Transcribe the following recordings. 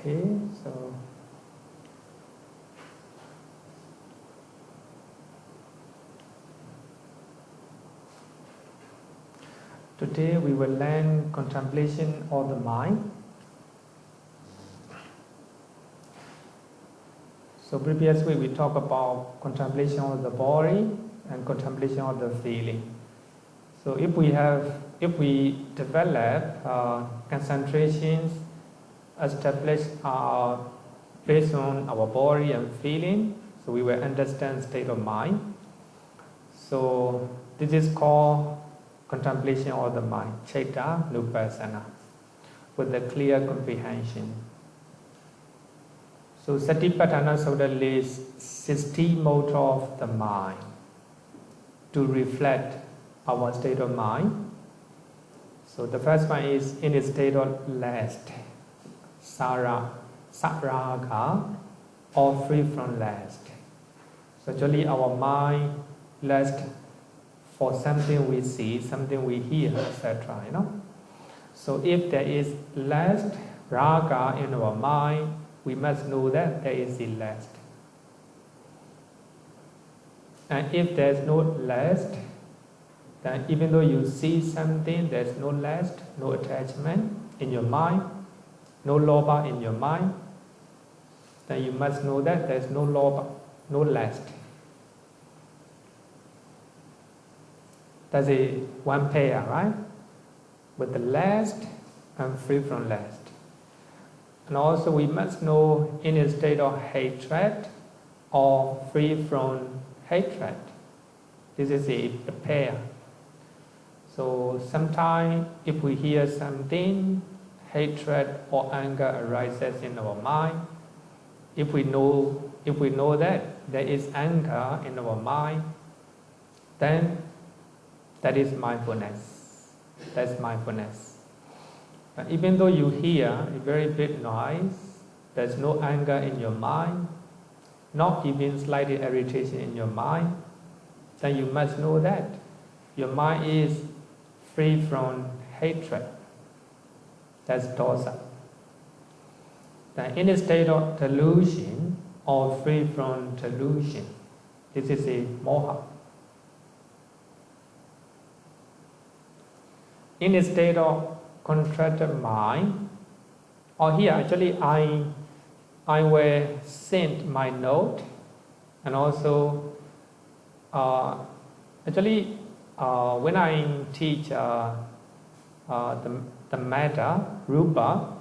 Okay, so today we will learn contemplation of the mind. So previously we talked about contemplation of the body and contemplation of the feeling. So if we develop concentrations established based on our body and feeling, so we will understand state of mind. So this is called contemplation of the mind, citta nupassana, with a clear comprehension. So Satipatthana Sutta lists 16 modes of the mind to reflect our state of mind. So the first one is in a state of lust, saraga, or free from lust. So actually our mind lust for something we see, something we hear, etc. So if there is lust, raga in our mind, we must know that there is a lust. And if there is no lust, then even though you see something, there is no lust, no attachment in your mind, no lobha in your mind, then you must know that there is no lobha, no lust. That's a one pair, right? With the lust and free from lust. And also we must know in a state of hatred or free from hatred. This is a pair. So sometimes if we hear something, hatred or anger arises in our mind. If we know that there is anger in our mind, then that is mindfulness. That's mindfulness. But even though you hear a very big noise, there's no anger in your mind, not even slight irritation in your mind, then you must know that your mind is free from hatred. That's dosa. Then in a state of delusion or free from delusion, this is a moha. In a state of contracted mind, or here actually I will send my note, and also when I teach the matter rupa,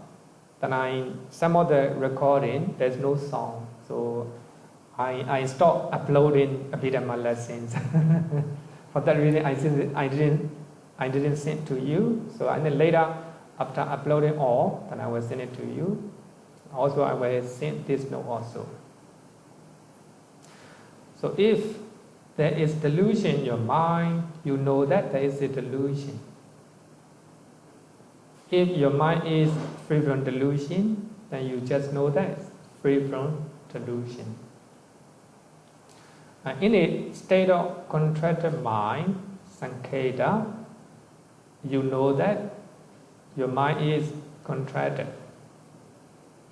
then some of the recording there's no song, so I stopped uploading Abhidhamma lessons. For that reason I didn't send to you. So and then later, after uploading all, then I will send it to you. Also, I will send this note also. So if there is delusion in your mind, you know that there is a delusion. If your mind is free from delusion, then you just know that it's free from delusion. In a state of contracted mind, sankheta, you know that your mind is contracted.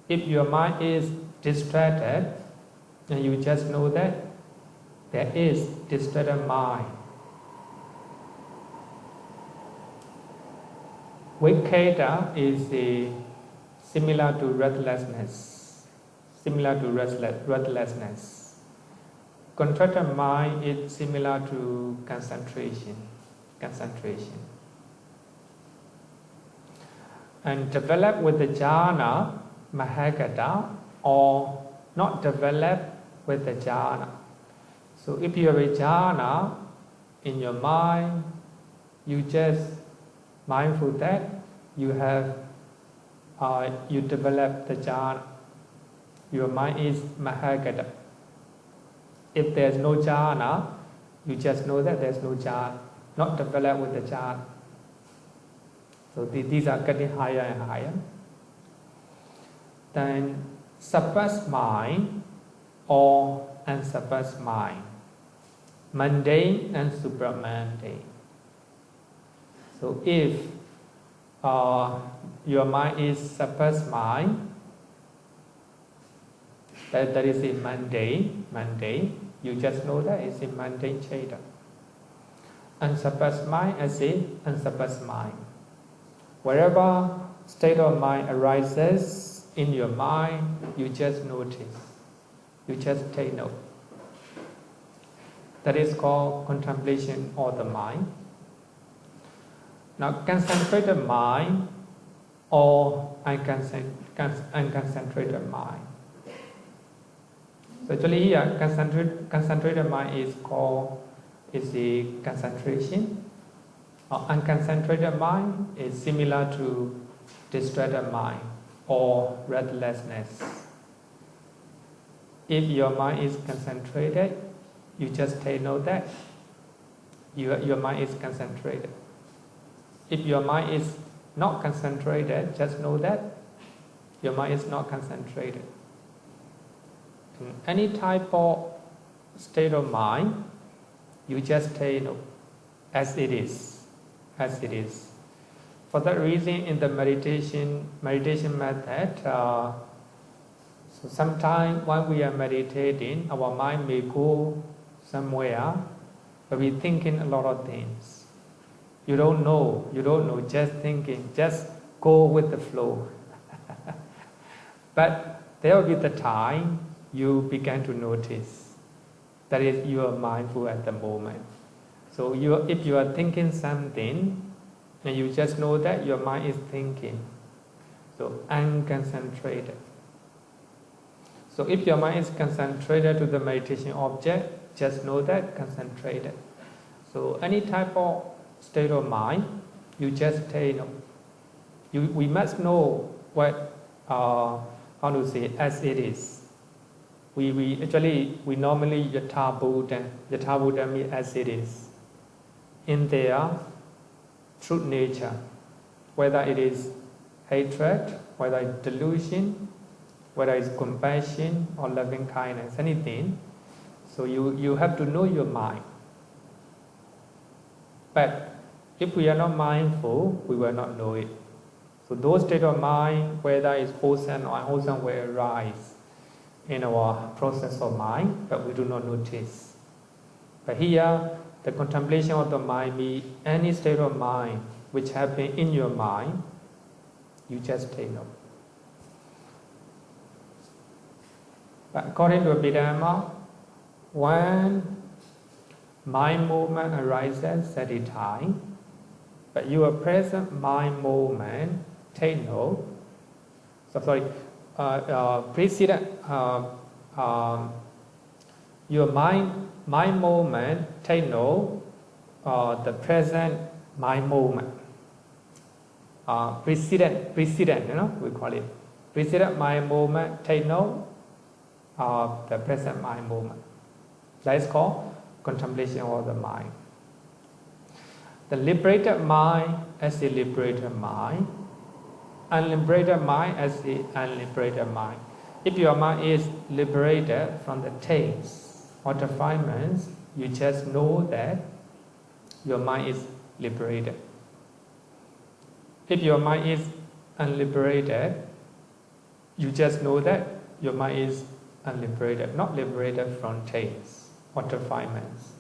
If your mind is distracted, then you just know that there is distracted mind. Vikkheta is similar to restlessness. Contracted mind is similar to concentration. And develop with the jhana, mahagata, or not develop with the jhana. So if you have a jhana in your mind, you just mindful that you have, you develop the jhana. Your mind is mahagata. If there's no jhana, you just know that there's no jhana, not develop with the jhana. So these are getting higher and higher. Then suppressed mind or unsuppressed mind, mundane and supramundane. So if your mind is suppressed mind, That is in mundane. You just know that it's in mundane chaita. Unsuppressed mind as in unsuppressed mind. Wherever state of mind arises in your mind, you just notice. You just take note. That is called contemplation of the mind. Now, concentrated mind or unconcentrated mind. So actually here, concentrated mind is the concentration. Unconcentrated mind is similar to distracted mind or restlessness. If your mind is concentrated, you just take note that your mind is concentrated. If your mind is not concentrated, just know that your mind is not concentrated. In any type of state of mind, you just take note as it is. For that reason, in the meditation method, so sometimes when we are meditating, our mind may go somewhere, but we're thinking a lot of things. You don't know, just thinking, just go with the flow. But there will be the time you begin to notice. That is, you are mindful at the moment. So if you are thinking something, and you just know that your mind is thinking, so unconcentrated. So if your mind is concentrated to the meditation object, just know that concentrated. So any type of state of mind, you just take note. We must know what, as it is. We normally yathabhuta means as it is. In their true nature, whether it is hatred, whether it's delusion, whether it's compassion or loving kindness, anything. So you have to know your mind. But if we are not mindful, we will not know it. So those state of mind, whether it's wholesome or unwholesome, will arise in our process of mind, but we do not notice. But here, the contemplation of the mind means any state of mind which happens in your mind, you just take note. But according to Abhidhamma, when mind movement arises at a time, but your present mind movement take note. Precedent your mind movement take note the present mind movement. Precedent, we call it. Precedent mind movement take note of the present mind movement. That is called contemplation of the mind. The liberated mind as a liberated mind, unliberated mind as the unliberated mind. If your mind is liberated from the taste or defilements, you just know that your mind is liberated. If your mind is unliberated, you just know that your mind is unliberated, not liberated from taste or defilements.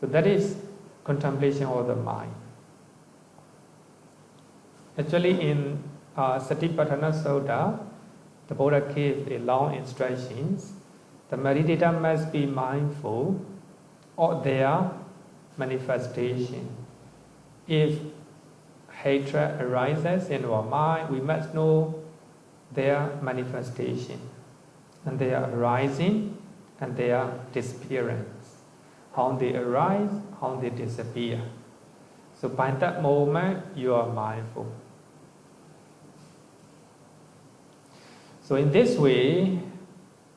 So that is contemplation of the mind. Actually, in Satipatthana Sutta, the Buddha gave a long instructions. The meditator must be mindful of their manifestation. If hatred arises in our mind, we must know their manifestation, and their arising and their disappearance. How they arise, how they disappear. So by that moment, you are mindful. So in this way,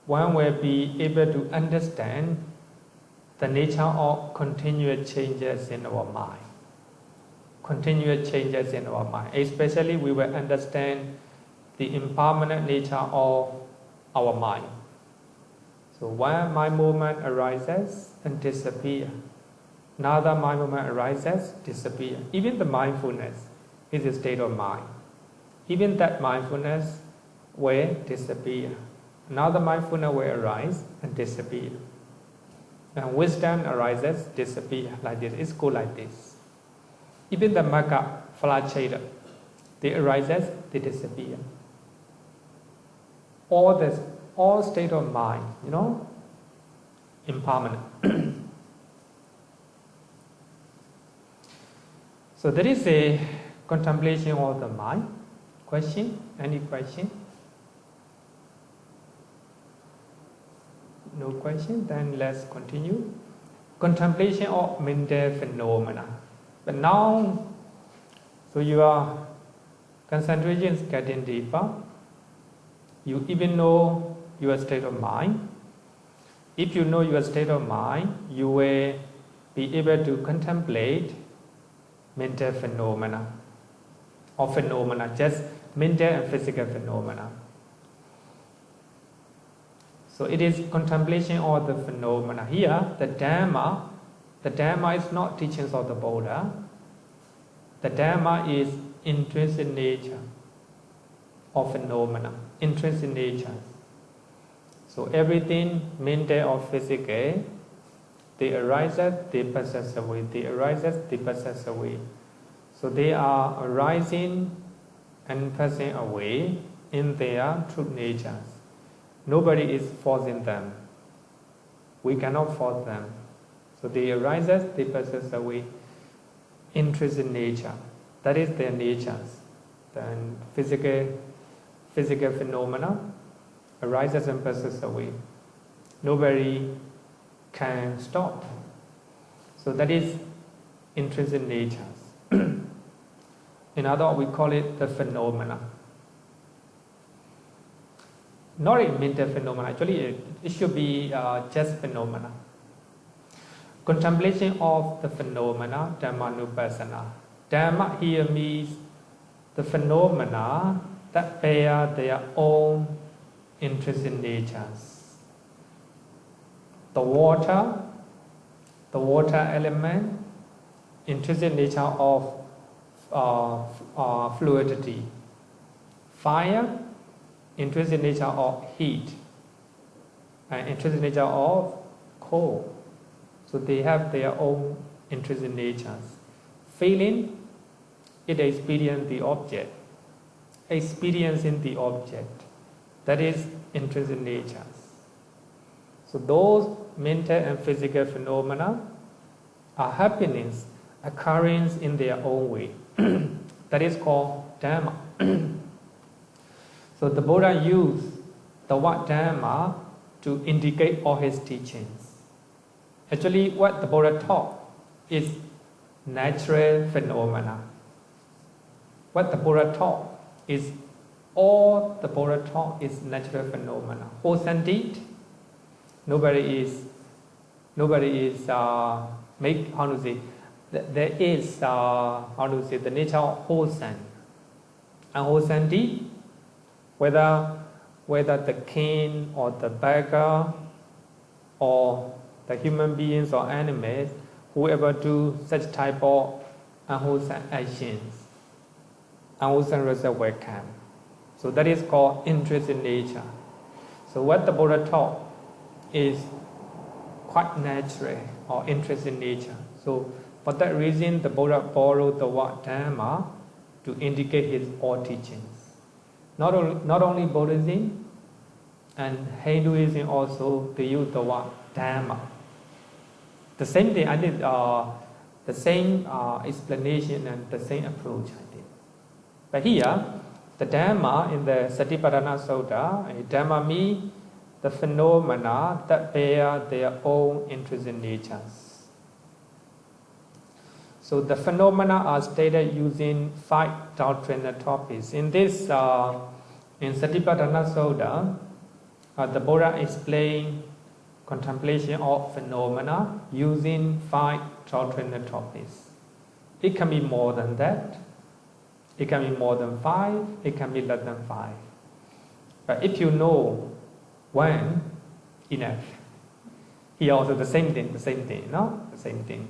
one will be able to understand the nature of continuous changes in our mind. Continuous changes in our mind. Especially we will understand the impermanent nature of our mind. So one mind movement arises and disappears. Another mind movement arises, disappears. Even the mindfulness is a state of mind. Even that mindfulness will disappear. another mindfulness will arise and disappear. And wisdom arises, disappear like this. It's go like this. Even the magga, flagella, they arises, they disappear. All state of mind, impermanent. So there is a contemplation of the mind. Question? Any question? No question? Then let's continue. Contemplation of mental phenomena. But now, so your concentration is getting deeper. You even know your state of mind. If you know your state of mind, you will be able to contemplate mental phenomena, or phenomena, just mental and physical phenomena. So it is contemplation of the phenomena. Here, the Dhamma is not teachings of the Buddha. The Dhamma is intrinsic nature of phenomena, intrinsic nature. So everything, mental or physical, they arise, they pass away. They arise, they pass away. So they are arising and passing away in their true natures. Nobody is forcing them. We cannot force them. So they arise, they pass away. Intrinsic nature. That is their natures. Then physical phenomena arises and passes away. Nobody can stop. So that is intrinsic natures. In other words, we call it the phenomena. Not a mental phenomena, actually it should be just phenomena. Contemplation of the phenomena, Dhammanupassana. Dhamma here means the phenomena that bear their own intrinsic natures. The water element, intrinsic nature of fluidity. Fire, intrinsic nature of heat, and intrinsic nature of cold. So they have their own intrinsic natures. Feeling, it experiences the object. Experiencing the object, that is intrinsic natures. So those mental and physical phenomena are happenings, occurrence in their own way. That is called Dhamma. So the Buddha used the word Dhamma to indicate all his teachings. Actually, what the Buddha taught is natural phenomena. What the Buddha taught is all the Buddha taught is natural phenomena. Wholesome deed. Nobody is make, how to say, there is the nature of wholesome. And wholesome deed, whether the king or the beggar or the human beings or animals, whoever do such type of unwholesome actions, unwholesome result will come. So that is called intrinsic nature. So what the Buddha taught is quite natural or intrinsic nature. So for that reason, the Buddha borrowed the word Dhamma to indicate his all teachings. Not only Buddhism and Hinduism also, they use the word Dhamma. The same thing I did, the same explanation and the same approach I did. But here, the Dhamma in the Satipatthana Sutta, Dhamma means the phenomena that bear their own intrinsic natures. So the phenomena are stated using 5 doctrinal topics. In this, in Satipatthana Sutta, the Buddha explained contemplation of phenomena using 5 doctrinal topics. It can be more than that. It can be more than 5. It can be less than 5. But if you know one, enough. Here also the same thing, no? The same thing.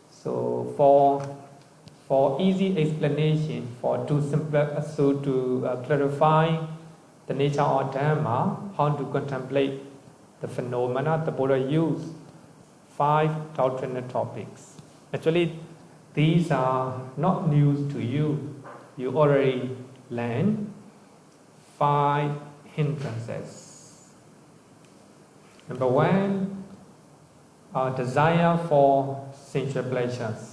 So for easy explanation, to clarify the nature of Dharma, how to contemplate the phenomena, the Buddha used 5 doctrinal topics. Actually, these are not news to you. You already learned 5 hindrances. Number 1, desire for sensual pleasures.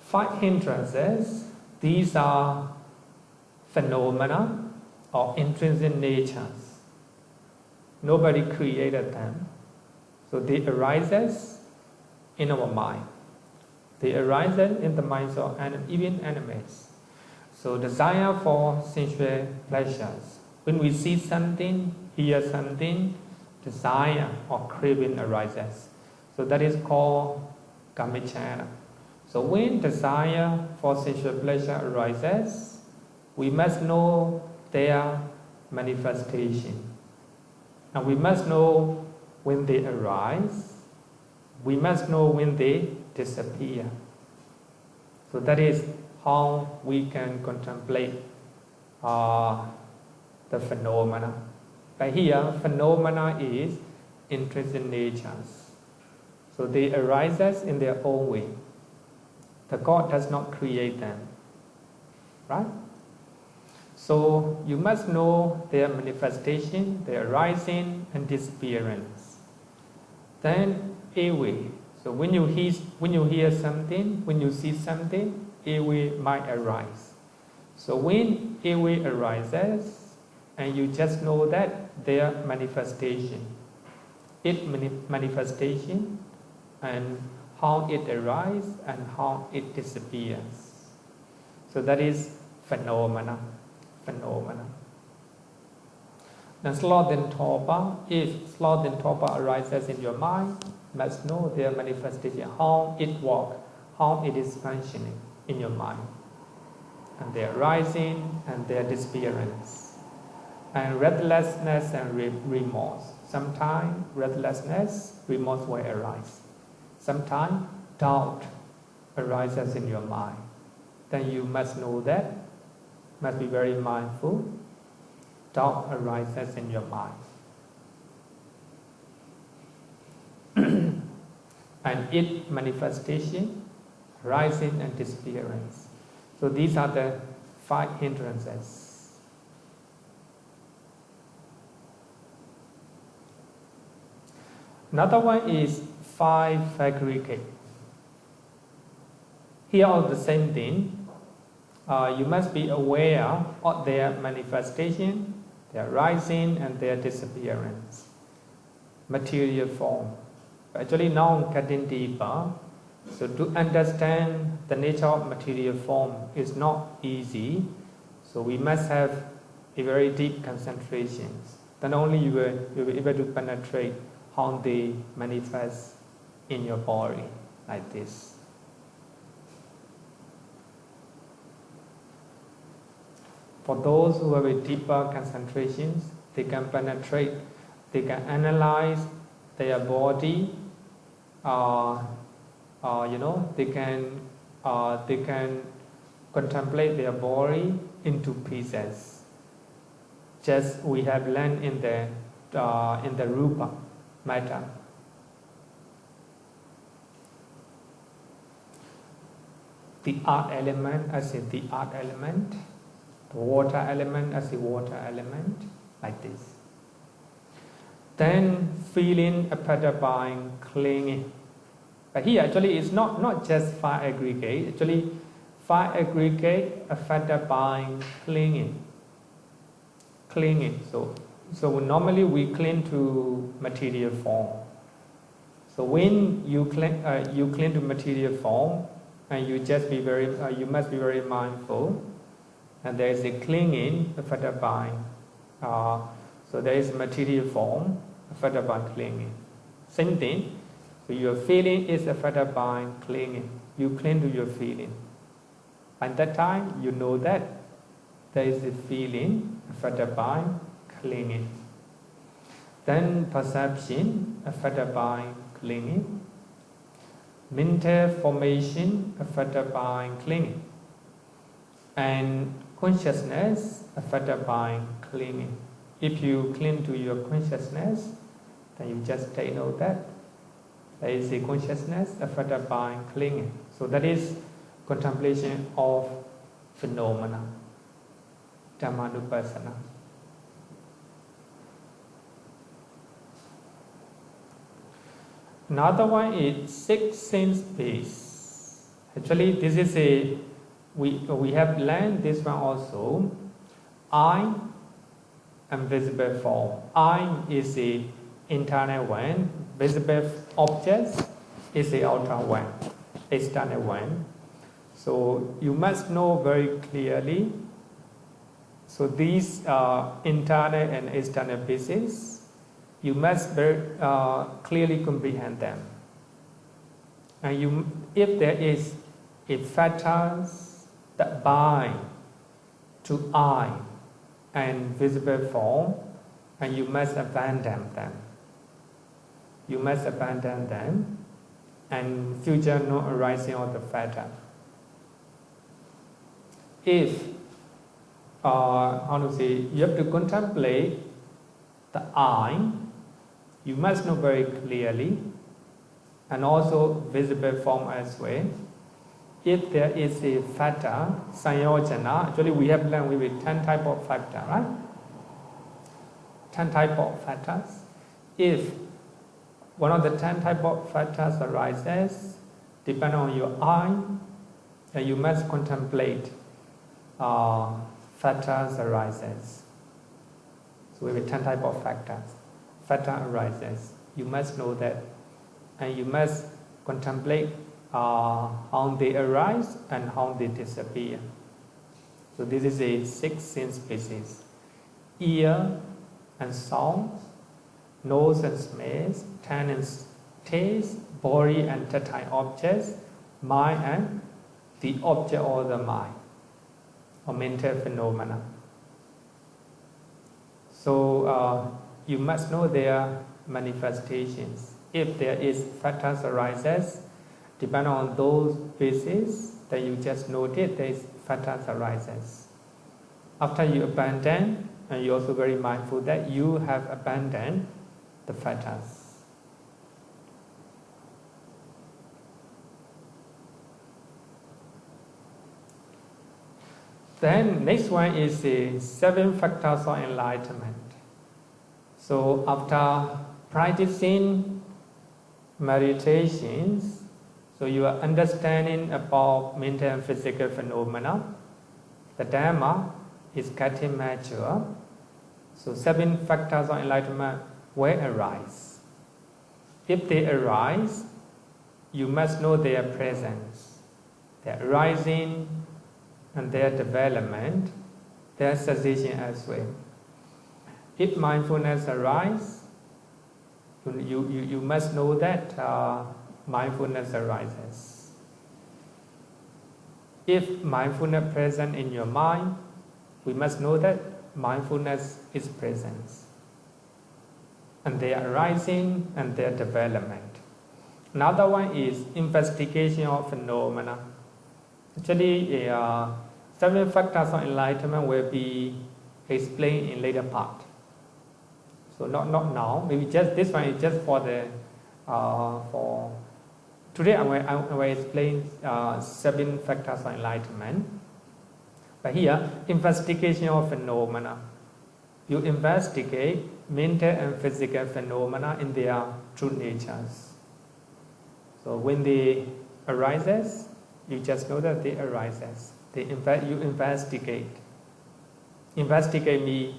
5 hindrances, these are phenomena or intrinsic natures. Nobody created them. So they arise in our mind. They arise in the minds of even animals. So desire for sensual pleasures. When we see something, hear something, desire or craving arises. So that is called kamicchana. So when desire for sensual pleasure arises, we must know their manifestation. And we must know when they arise. We must know when they disappear. So that is how we can contemplate the phenomena. But here, phenomena is intrinsic natures. So they arise in their own way. The God does not create them, right? So you must know their manifestation, their rising and disappearance. Then awe. So when you hear something, when you see something, awe might arise. So when awe arises, and you just know that their manifestation, manifestation, and how it arises and how it disappears. So that is phenomena. Now sloth and torpor, if sloth and torpor arises in your mind, you must know their manifestation, how it works, how it is functioning in your mind. And their rising and their disappearance. And restlessness and remorse. Sometimes restlessness, remorse will arise. Sometimes doubt arises in your mind. Then you must know that, must be very mindful. Doubt arises in your mind. And its manifestation, rising and disappearance. So these are the 5 hindrances. Another one is 5 aggregate. Here are the same thing. You must be aware of their manifestation, their rising and their disappearance. Material form. Actually now I'm getting deeper. So to understand the nature of material form is not easy. So we must have a very deep concentration. Then only you will be able to penetrate how they manifest in your body like this. For those who have a deeper concentrations, they can penetrate, they can analyze their body, they can contemplate their body into pieces. Just we have learned in the rupa matter. The earth element as in the earth element, the water element as the water element, like this. Then feeling affected by clinging. But here actually it's not just 5 aggregate, actually 5 aggregate affected by clinging. So normally we cling to material form. So when you cling to material form, and you must be very mindful. And there is a clinging affected by. So there is material form affected by clinging. Same thing. So your feeling is affected by clinging. You cling to your feeling. At that time, you know that there is a feeling affected by clinging. Then perception affected by clinging. Mental formation affected by clinging. And consciousness affected by clinging. If you cling to your consciousness, then you just take note that there is a consciousness affected by clinging. So that is contemplation of phenomena, Dhammanupassana. Another one is six sense base. Actually, this is we have learned this one also. I am visible form. I is the internal one. Visible objects is the outer one, external one. So you must know very clearly. So these internal and external bases, you must very clearly comprehend them. And if there is a factors that bind to I and visible form, and you must abandon them. You must abandon them, and future no arising of the factor. If you have to contemplate the I, you must know very clearly, and also visible form as well. If there is a factor, sanyojana, actually we have learned we have 10 type of factor, right? 10 type of factors. If one of the 10 type of factors arises, depending on your I, then you must contemplate factors arises. So we have 10 type of factors. Factor arises. You must know that, and you must contemplate how they arise and how they disappear. So this is a six sense basis: ear and sound, nose and smells, tongue and taste, body and tactile objects, mind and the object or the mind, or mental phenomena. So you must know their manifestations. If there is factors arises, depending on those bases, then you just notice there is factors arises. After you abandon, and you're also very mindful that you have abandoned the factors. Then next one is the 7 factors of enlightenment. So after practicing meditations, so you are understanding about mental and physical phenomena, the Dhamma is getting mature. So 7 factors of enlightenment will arise. If they arise, you must know their presence, their arising and their development, their cessation as well. If mindfulness arises, you must know that mindfulness arises. If mindfulness present in your mind, we must know that mindfulness is presence, and their arising and their development. Another one is investigation of phenomena. Actually, 7 factors of enlightenment will be explained in later part. So not now. Maybe just this one is just for the for today. I will explain 7 factors of enlightenment. But here, investigation of phenomena. You investigate mental and physical phenomena in their true natures. So when they arises, you just know that they arises. You investigate. Investigate means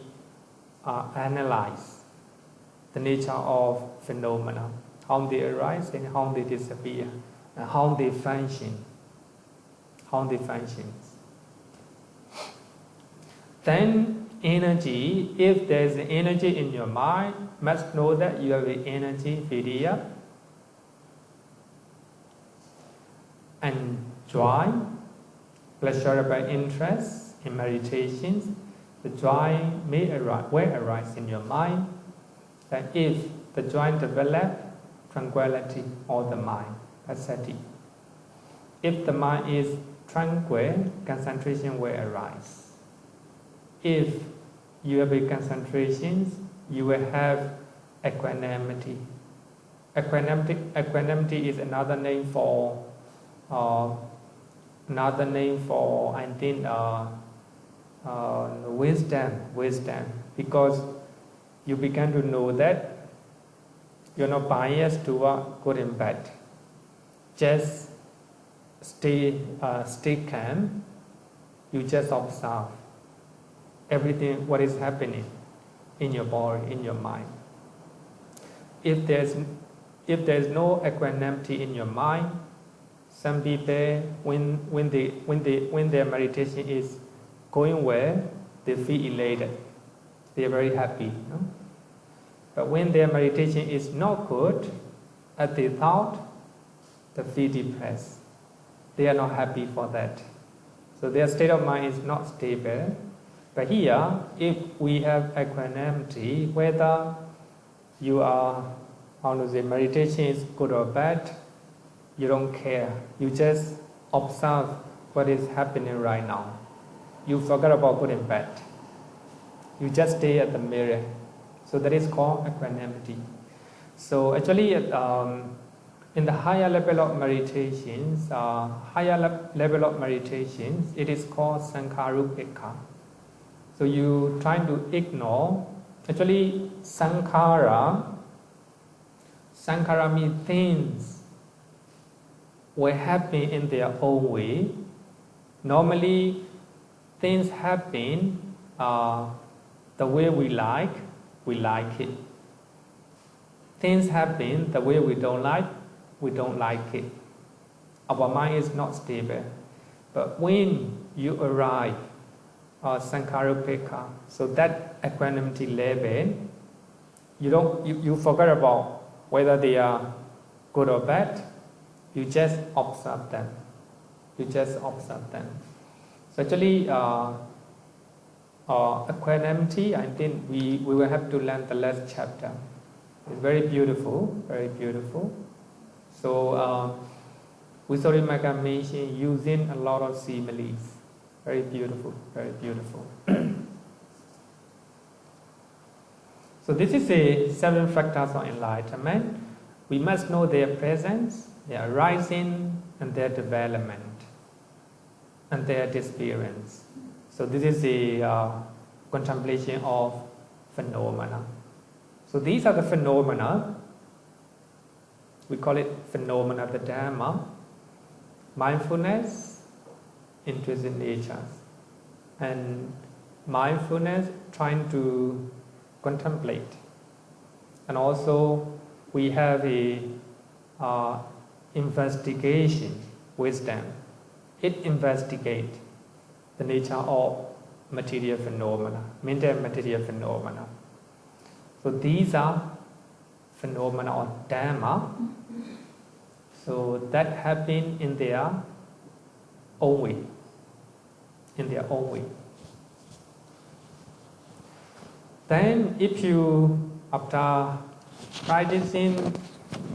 analyze the nature of phenomena, how they arise and how they disappear, and how they function. Then energy, if there is energy in your mind, must know that you have the energy, vidya, and joy, pleasurable interest in meditations, the joy will arise in your mind. And if the joy develops, tranquility of the mind, asati. If the mind is tranquil, concentration will arise. If you have a concentration, you will have equanimity. Equanimity is another name for I think wisdom, because you begin to know that you're not biased toward good and bad. Just stay calm. You just observe everything what is happening in your body, in your mind. If there's no equanimity in your mind, some people when their meditation is going well, they feel elated. They are very happy. No? But when their meditation is not good, as they thought, they feel depressed. They are not happy for that. So their state of mind is not stable. But here, if we have equanimity, whether you are, meditation is good or bad, you don't care. You just observe what is happening right now. You forget about good and bad. You just stay at the mirror. So that is called equanimity. So actually, in the higher level of meditations, it is called sankharupekha. So you try to ignore. Actually, sankhara means things will happen in their own way. Normally, things happen the way we like it. Things happen the way we don't like it. Our mind is not stable. But when you arrive sankharupekha, so that equanimity level, you forget about whether they are good or bad. You just observe them. So actually, equanimity, I think we will have to learn the last chapter. It's very beautiful. So Visuddhimagga mentioned using a lot of similes. Very beautiful. So this is the 7 factors of enlightenment. We must know their presence, their arising, and their development, and their experience. So this is the contemplation of phenomena. So these are the phenomena. We call it phenomena of the Dhamma. Mindfulness, intrinsic natures, and mindfulness trying to contemplate. And also we have a investigation wisdom. It investigates the nature of material phenomena, mental and material phenomena. So these are phenomena of Dhamma. So that happen in their own way. Then if you, after practicing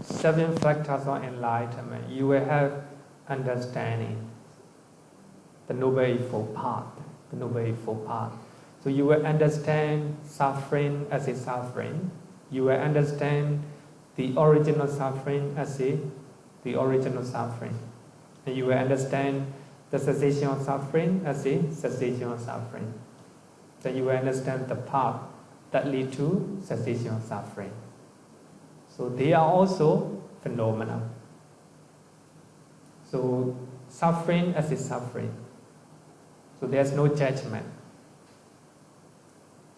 7 factors of enlightenment, you will have understanding the Noble Eightfold Path. So you will understand suffering as a suffering. You will understand the original suffering as the original suffering. And you will understand the cessation of suffering as a cessation of suffering. Then you will understand the path that lead to cessation of suffering. So they are also phenomena. So suffering as a suffering. So there's no judgment.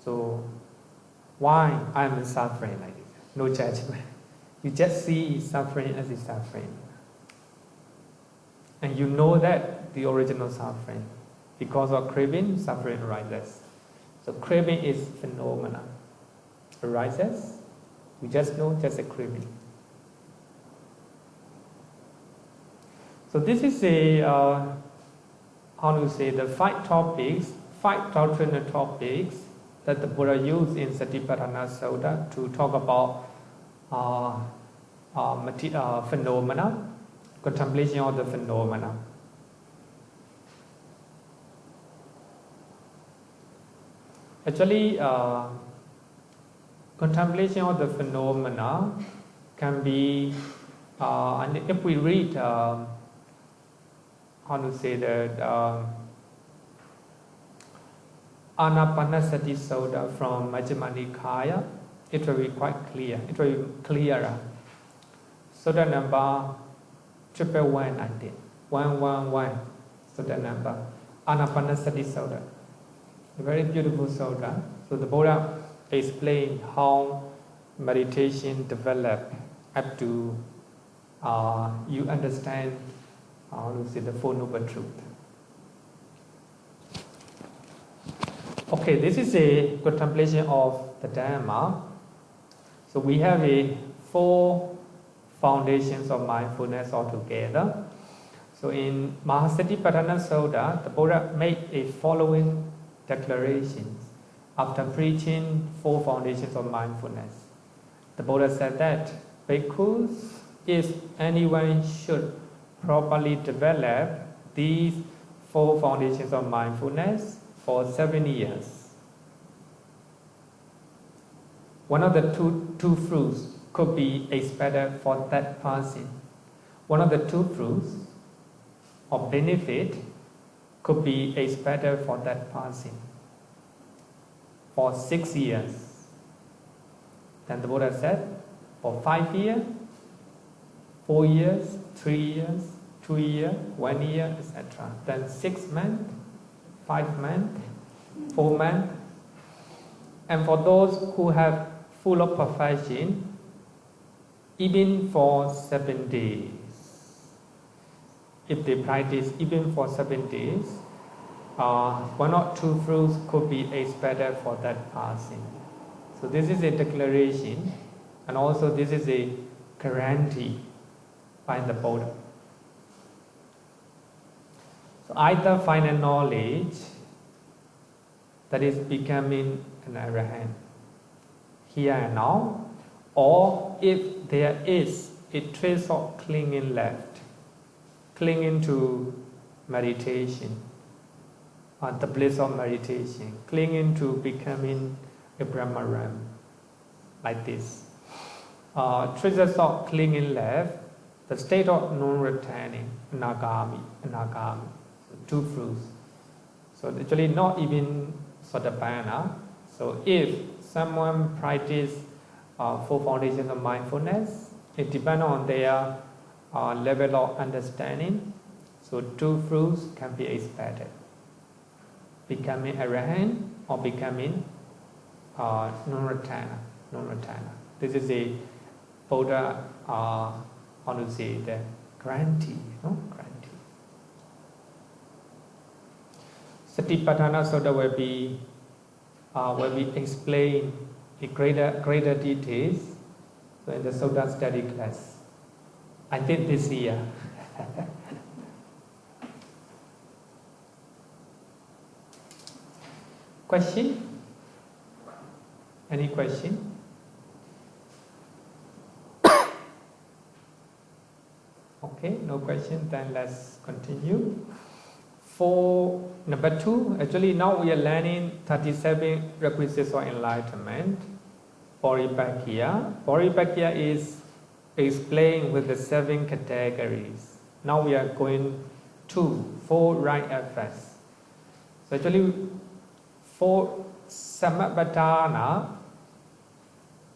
So why I'm suffering like this? No judgment. You just see suffering as a suffering. And you know that the original suffering. Because of craving, suffering arises. So craving is phenomena. Arises, you just know just a craving. So this is the 5 topics 5 doctrinal topics that the Buddha used in Satipatthana Sutta to talk about phenomena, contemplation of the phenomena. Actually, contemplation of the phenomena can be, and if we read, how to say that, Anapanasati Sutta from Majjhima Nikaya, it will be quite clear. It will be clearer. Sutta number 111, I think. 111. Sutta number. Anapanasati Sutta. A very beautiful sutta. So the Buddha explained how meditation developed up to you understand how to say the Four Noble Truth. Okay, this is a contemplation of the Dhamma. So we have 4 foundations of mindfulness altogether. So in Mahasatipatthana Sutta, the Buddha made a following declarations after preaching 4 foundations of mindfulness. The Buddha said that, Bhikkhus, if anyone should properly develop these 4 foundations of mindfulness for 7 years, one of the two fruits could be expected for that person. One of the 2 fruits of benefit could be expected for that person for 6 years. Then the Buddha said, for 5 years, 4 years, 3 years, 2 years, 1 year, etc. Then 6 months, 5 months, 4 months. And for those who have full of perfection, even for 7 days. If they practice even for 7 days, 1 or 2 fruits could be expected for that person. So this is a declaration, and also this is a guarantee by the Buddha. So either final knowledge, that is becoming an arahant here and now, or if there is a trace of clinging left, clinging to meditation, the bliss of meditation, clinging to becoming a Brahmaram, like this. Traces of clinging left, the state of non-returning, anagami, so 2 fruits. So actually not even sotapanna. So if someone practices 4 foundations of mindfulness, it depends on their level of understanding. So 2 fruits can be expected: becoming arahant or becoming non-returner. This is a Buddha, how to say, the guarantee, guarantee. Satipatthana Sutta will be explained in greater details. So in the Sutta study class, I think this year. Question? Any question? Okay, no question, then let's continue. For number 2, actually now we are learning 37 requisites of enlightenment. Bodhipakya is explained with the 7 categories. Now we are going to 4 right efforts. So actually, for sammappadhāna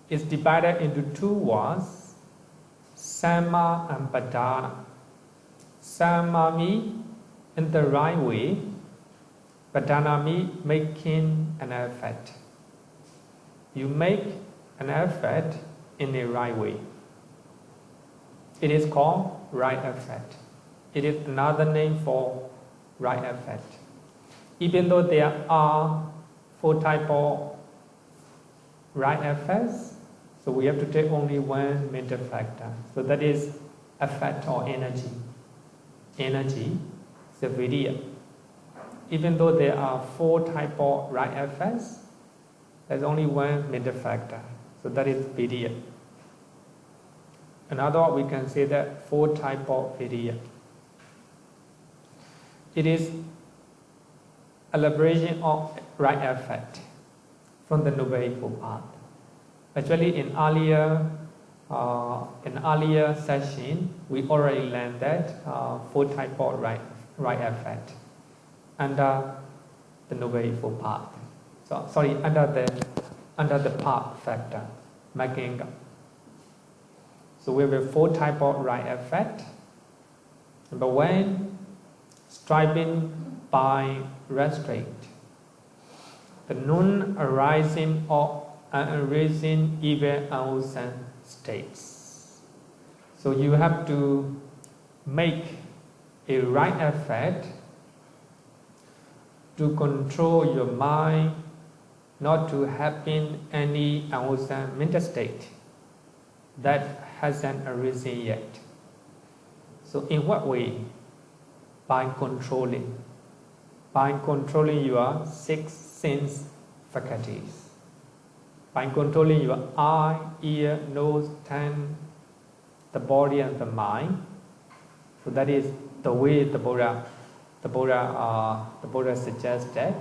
is divided into 2 words, samma and padhāna. Samma means in the right way, padhāna means making an effort. You make an effort in a right way. It is called right effort. It is another name for right effort. Even though there are 4 types of right efforts, so we have to take only one mental factor. So that is effort or energy. Energy is a vidya. even though there are 4 types of right effects, there's only one middle factor. So that is vidya. In other words, we can say that 4 types of vidya. It is elaboration of right effect from the Noble Eightfold Path. Actually, in earlier session, we already learned that 4 types of right effect under the Noble Eightfold Path. So sorry, under the path factor, magganga. So we have 4 types of right effect. Number 1, striving by restraint. The non-arising or unarising evil unwholesome states. So you have to make a right effect to control your mind not to happen any unwholesome mental state that hasn't arisen yet. So in what way? By controlling your 6 sense faculties, by controlling your eye, ear, nose, tongue, the body and the mind. So that is the way the Buddha suggested.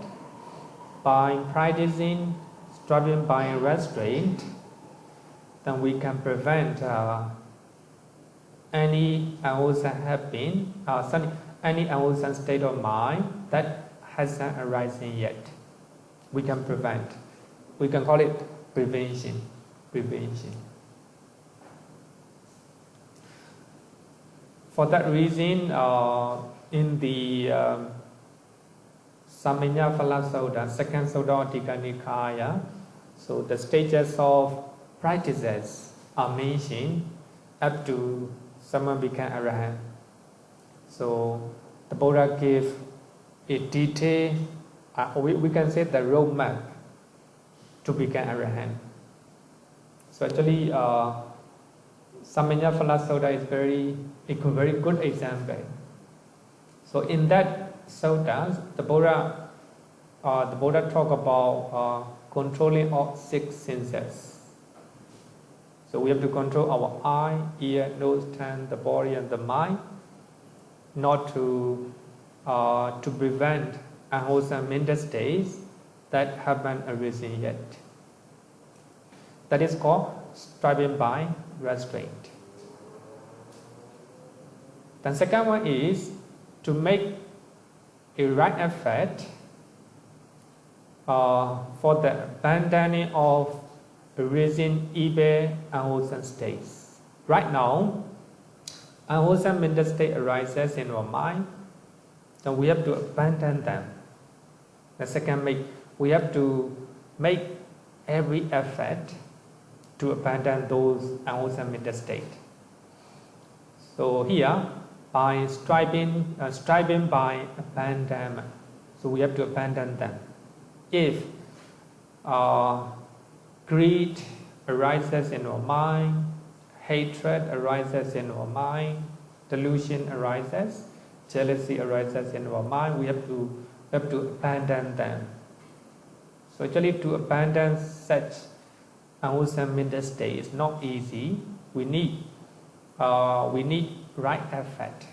By practicing, striving by restraint, then we can prevent any unwholesome any unwholesome state of mind that hasn't arisen yet. We can prevent. We can call it prevention. For that reason, in the Samanya Sutta, second Sutta of Tika Nikaya, so the stages of practices are mentioned up to someone become arahant. So the Buddha gave a detail, we can say the roadmap to become arahant. So actually, Samanya Sutta is very good example. So in that sutta, the Buddha talk about controlling all 6 senses. So we have to control our eye, ear, nose, tongue, the body, and the mind, not to prevent unwholesome mental states that haven't arisen yet. That is called striving by restraint. The second one is to make a right effect for the abandoning of arisen evil unwholesome states. Right now, unwholesome mental state arises in our mind, then we have to abandon them. The second, we have to make every effort to abandon those unwholesome mental states. So here, by striving by abandonment, so we have to abandon them. If greed arises in our mind, hatred arises in our mind, delusion arises, jealousy arises in our mind, we have to abandon them. So actually, to abandon such unwholesome mental state is not easy. We need right effort.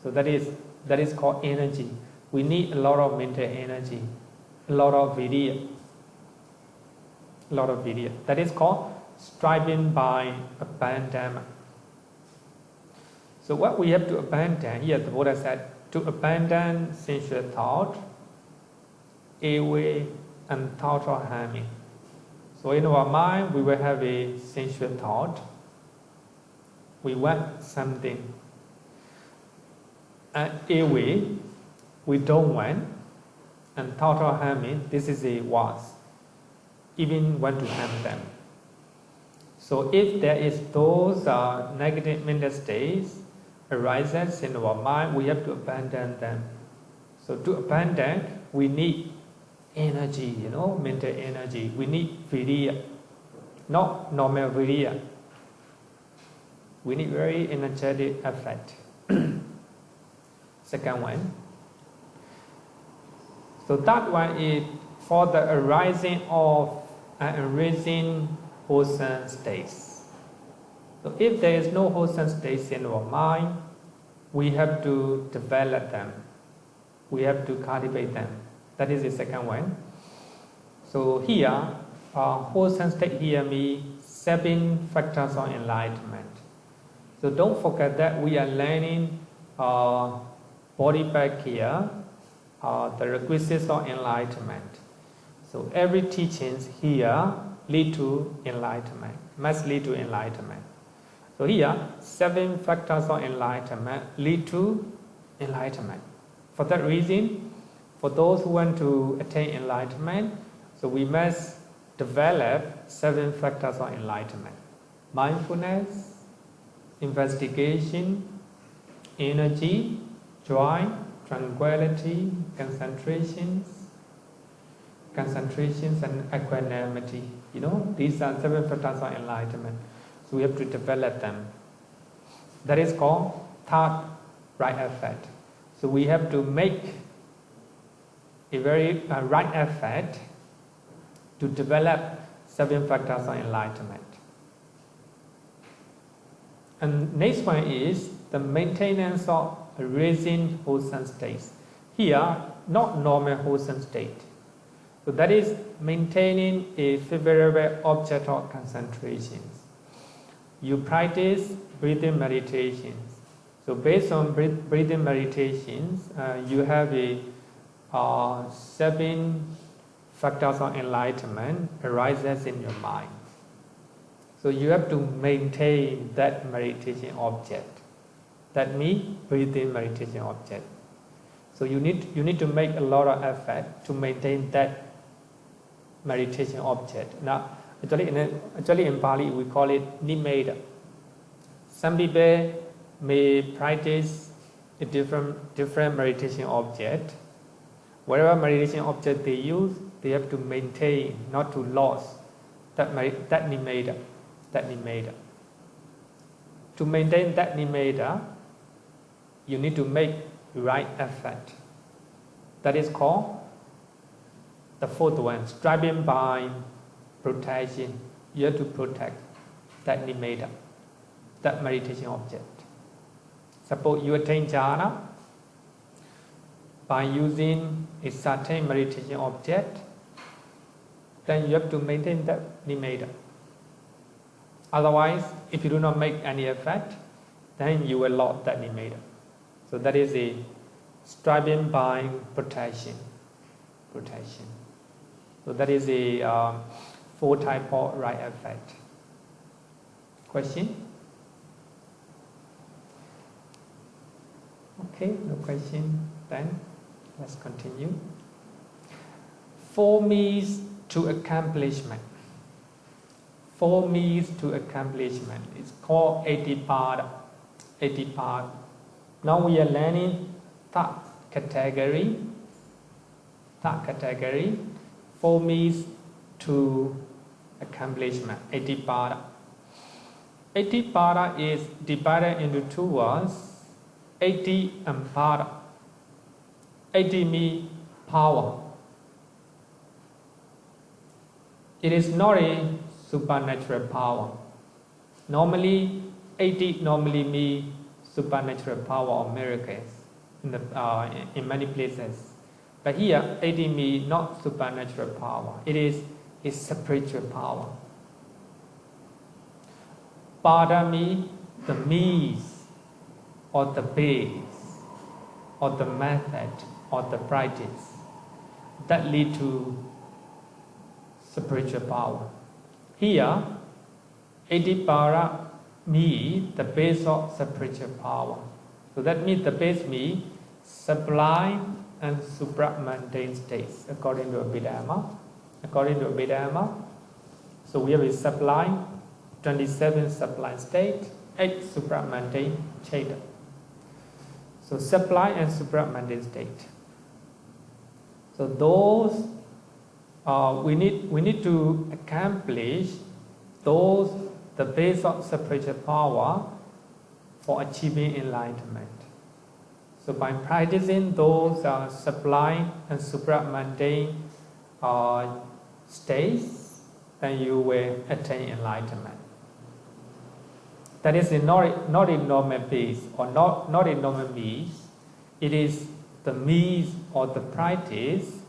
So that is called energy. We need a lot of mental energy, a lot of vidya. That is called striving by abandonment. So what we have to abandon, here the Buddha said, to abandon sensual thought, ill will, and thought of harming. So in our mind, we will have a sensual thought. We want something. Ill will, we don't want. And thought of harming, this is a was. Even want to harm them. So if there is those negative mental states arises in our mind, we have to abandon them. So to abandon, we need energy, mental energy. We need virya, not normal virya. We need very energetic effort. second one. So that one is for the arising of and arising wholesome states. So if there is no wholesome states in our mind, we have to develop them. We have to cultivate them. That is the second one. So here, wholesome state here means 7 factors of enlightenment. So don't forget that we are learning body back here, the requisites of enlightenment. So every teachings here lead to enlightenment, must lead to enlightenment. So here, 7 factors of enlightenment lead to enlightenment. For that reason, for those who want to attain enlightenment, so we must develop 7 factors of enlightenment: mindfulness, investigation, energy, joy, tranquility, concentrations and equanimity. You know, these are 7 factors of enlightenment. So we have to develop them. That is called third right effort. So we have to make a very right effort to develop 7 factors of enlightenment. And next one is the maintenance of raising wholesome states. Here, not normal wholesome state. So that is maintaining a favorable object of concentration. You practice breathing meditations. So based on breathing meditations, you have a 7 factors of enlightenment arises in your mind. So you have to maintain that meditation object. That means breathing meditation object. So you need to make a lot of effort to maintain that meditation object. Now, actually in Pali we call it nimitta. Some people may practice a different meditation object. Whatever meditation object they use, they have to maintain, not to lose that nimitta. To maintain that nimitta, you need to make right effort. That is called the fourth one, striving by protection. You have to protect that nimitta, that meditation object. Suppose you attain jhana by using a certain meditation object, then you have to maintain that nimitta. Otherwise, if you do not make any effort, then you will lose that nimitta. So that is a striving by protection. So that is a 4 type of right effort. Question? Okay, no question. Then let's continue. 4 means to accomplishment. 4 means to accomplishment. It's called iddhipāda. Now we are learning third category. 4 means to accomplishment. Iddhipāda. Iddhipāda is divided into 2 words. Iddhi and pada. Iddhi means power. It is not a supernatural power. Normally, iddhi normally means supernatural power or miracles in many places. But here, iddhi means not supernatural power. It is a spiritual power. Pada means the means or the base or the method or the practice that lead to spiritual power. Here, iddhipāda means the base of spiritual power. So that means the base means sublime and supramundane states according to Abhidhamma. So we have a sublime, 27 sublime state, 8 supramundane state. So sublime and supramundane state. So those we need to accomplish those the base of spiritual power for achieving enlightenment. So by practicing those sublime and supramundane states, then you will attain enlightenment. That is not in normal peace or not in normal means. It is the means or the practice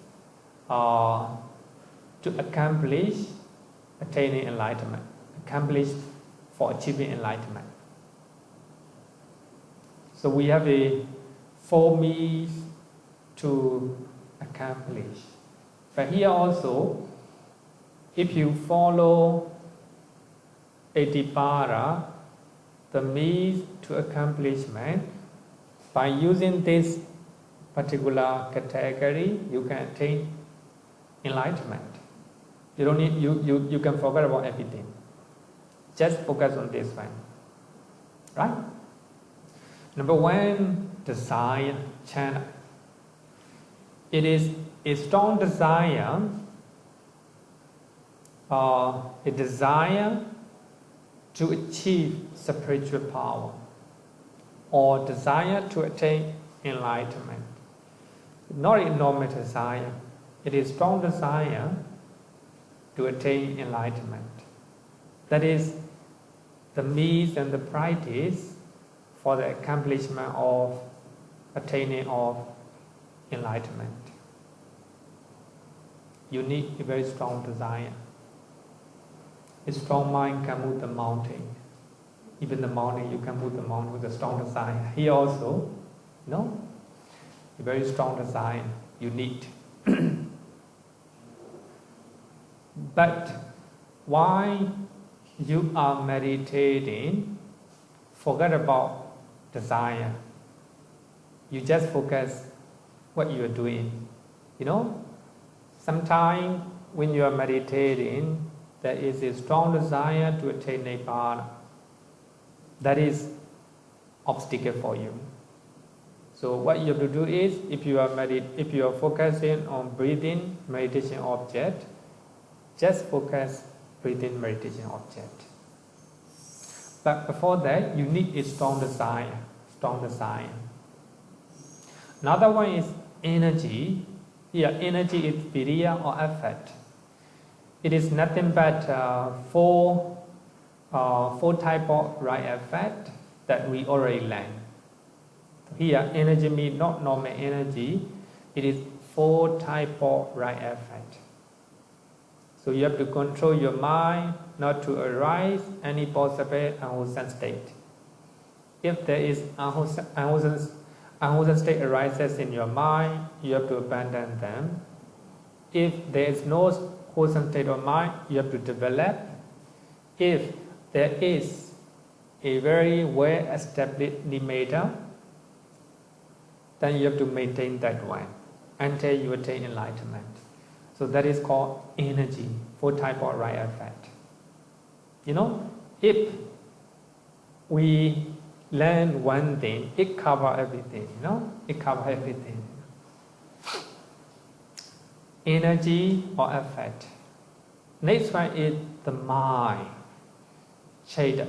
to accomplish attaining enlightenment, accomplish for achieving enlightenment. So we have a 4 means to accomplish. But here also, if you follow iddhipāda, the means to accomplishment, by using this particular category, you can attain enlightenment. You don't need you can forget about everything. Just focus on this one. Right? Number 1, desire, chana. It is a strong desire, a desire to achieve spiritual power or desire to attain enlightenment. Not a normal desire. It is strong desire to attain enlightenment. That is the means and the practice for the accomplishment of attaining of enlightenment. You need a very strong desire. A strong mind can move the mountain. Even the mountain, you can move the mountain with a strong desire. Here also, a very strong desire you need. But while you are meditating, forget about desire. You just focus what you are doing. Sometimes when you are meditating, there is a strong desire to attain nibbana. That is obstacle for you. So what you have to do is, if you are focusing on breathing meditation object, just focus breathing meditation object. But before that, you need a strong desire. Another one is energy. Here, energy is viriya or effort. It is nothing but four type of right effort that we already learned. Here, energy means not normal energy. It is 4 type of right effort. So you have to control your mind not to arise any possible unwholesome state. If there is unwholesome state arises in your mind, you have to abandon them. If there is no wholesome state of mind, you have to develop. If there is a very well-established nimitta, then you have to maintain that one until you attain enlightenment. So that is called energy, 4 type of right effect. If we learn one thing, it covers everything, it covers everything. Energy or effect. Next one is the mind, cheda.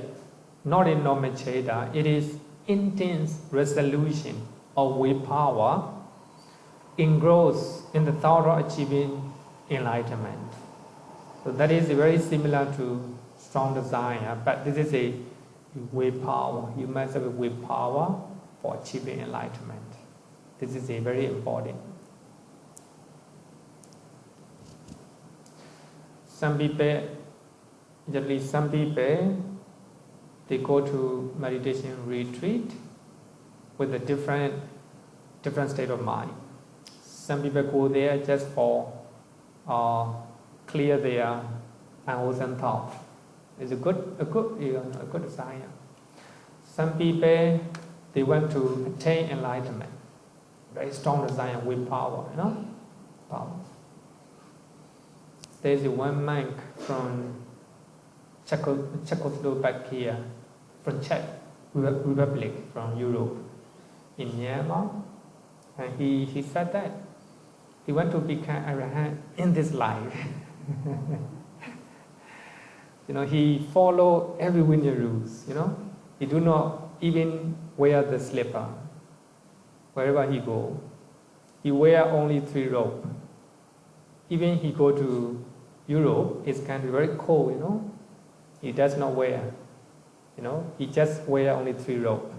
Not a normal cheda, it is intense resolution or willpower engrossed in the thought of achieving enlightenment. So that is very similar to strong desire, but this is a willpower. You must have a willpower for achieving enlightenment. This is a very important. Some people, they go to meditation retreat with a different state of mind. Some people go there just for clear their unwholesome thoughts. It's a good desire. Some people, they want to attain enlightenment. Very strong desire with power, power. There's one monk from Czechoslovakia, from Czech Republic, from Europe, in Myanmar, and he said that he want to become arahant in this life. He follow every winter rules. He do not even wear the slipper. wherever he go, he wear only 3 robes. Even he go to Europe, it's kind of very cold, he does not wear, he just wear only 3 robes.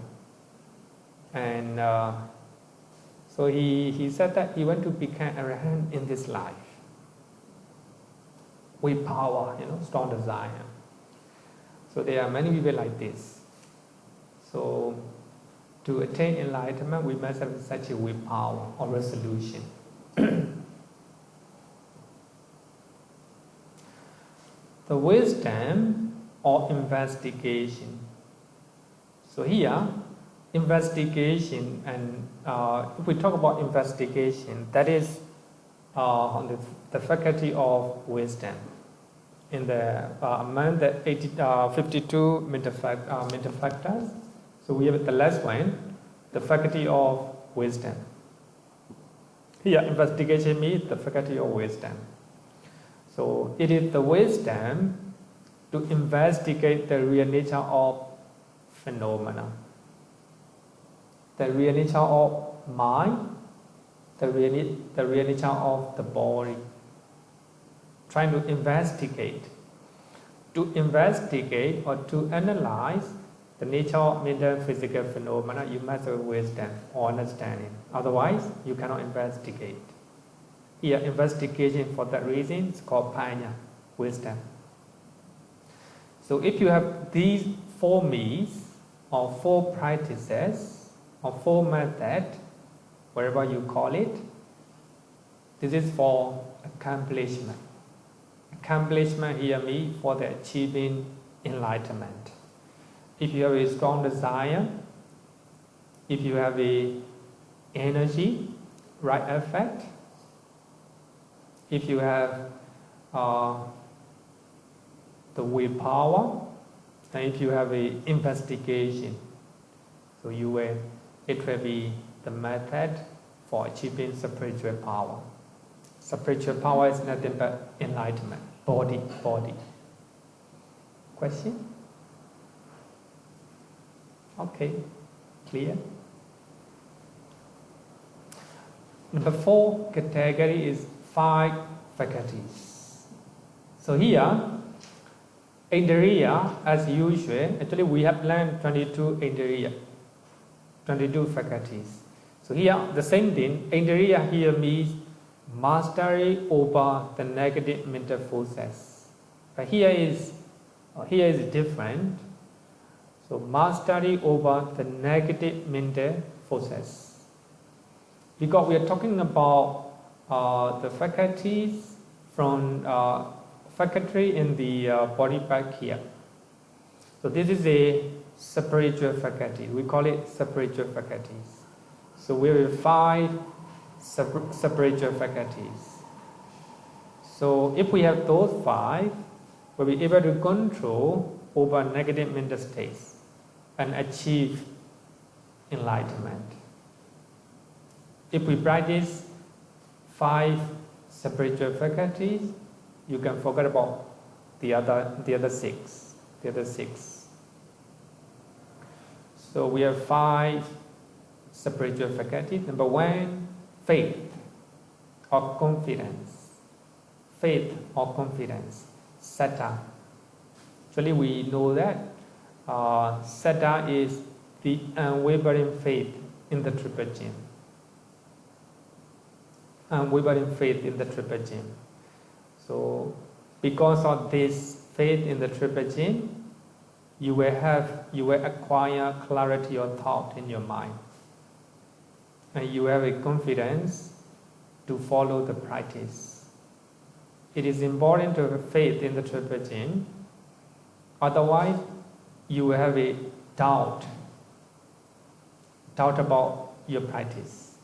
And so he said that he want to become arahant in this life with power, strong desire. So there are many people like this. So to attain enlightenment, we must have such a willpower or resolution. The wisdom or investigation. So here, investigation, and if we talk about investigation, that is on the faculty of wisdom. In the among the 52 mental factors, so we have the last one, the faculty of wisdom. Here, investigation means the faculty of wisdom. So it is the wisdom to investigate the real nature of phenomena, the real nature of mind, the real nature of the body. Trying to investigate or to analyze the nature of mental and physical phenomena, you must have wisdom or understanding. Otherwise, you cannot investigate. Here, investigation for that reason is called panya, wisdom. So if you have these 4 means or 4 practices or 4 methods, whatever you call it, this is for accomplishment. Accomplishment here means for the achieving enlightenment. If you have a strong desire, if you have a energy, right effect, if you have the willpower, and if you have a investigation, so it will be the method for achieving spiritual power. Spiritual power is nothing but enlightenment, body. Question? Okay, clear? Number 4 category is 5 faculties. So here, indriya, as usual, actually we have learned 22 indriya, 22 faculties. So here, the same thing, indriya here means mastery over the negative mental forces. But here is different. So mastery over the negative mental forces. Because we are talking about the faculties from faculty in the body back here. So this is a spiritual faculty. We call it spiritual faculties. So we have 5 spiritual faculties. So if we have those 5, we'll be able to control over negative mental states and achieve enlightenment. If we practice 5 spiritual faculties, you can forget about the other 6. So we have 5 spiritual faculties. Number 1, faith or confidence. Faith or confidence. Saddha. Actually, we know that saddha is the unwavering faith in the triple gem. Unwavering faith in the triple gem. So, because of this faith in the triple gem, you will acquire clarity of thought in your mind, and you have a confidence to follow the practice. It is important to have faith in the triple gem. Otherwise, you will have a doubt about your practice.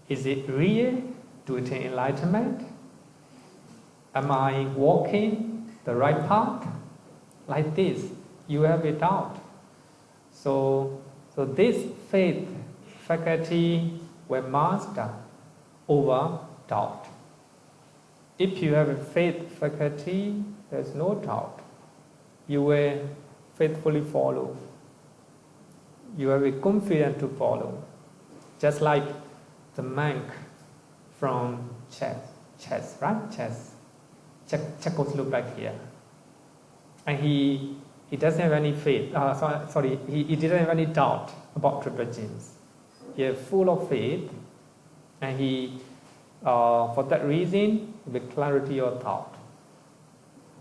Is it real to attain enlightenment? Am I walking the right path? Like this, you have a doubt. So this faith faculty will master over doubt. If you have a faith faculty, there's no doubt. You will faithfully follow. You have a confidence to follow. just like the monk from chess, right? Checkers look like here. And he doesn't have any faith, he didn't have any doubt about triple gems. He is full of faith, and he, for that reason, with clarity of thought.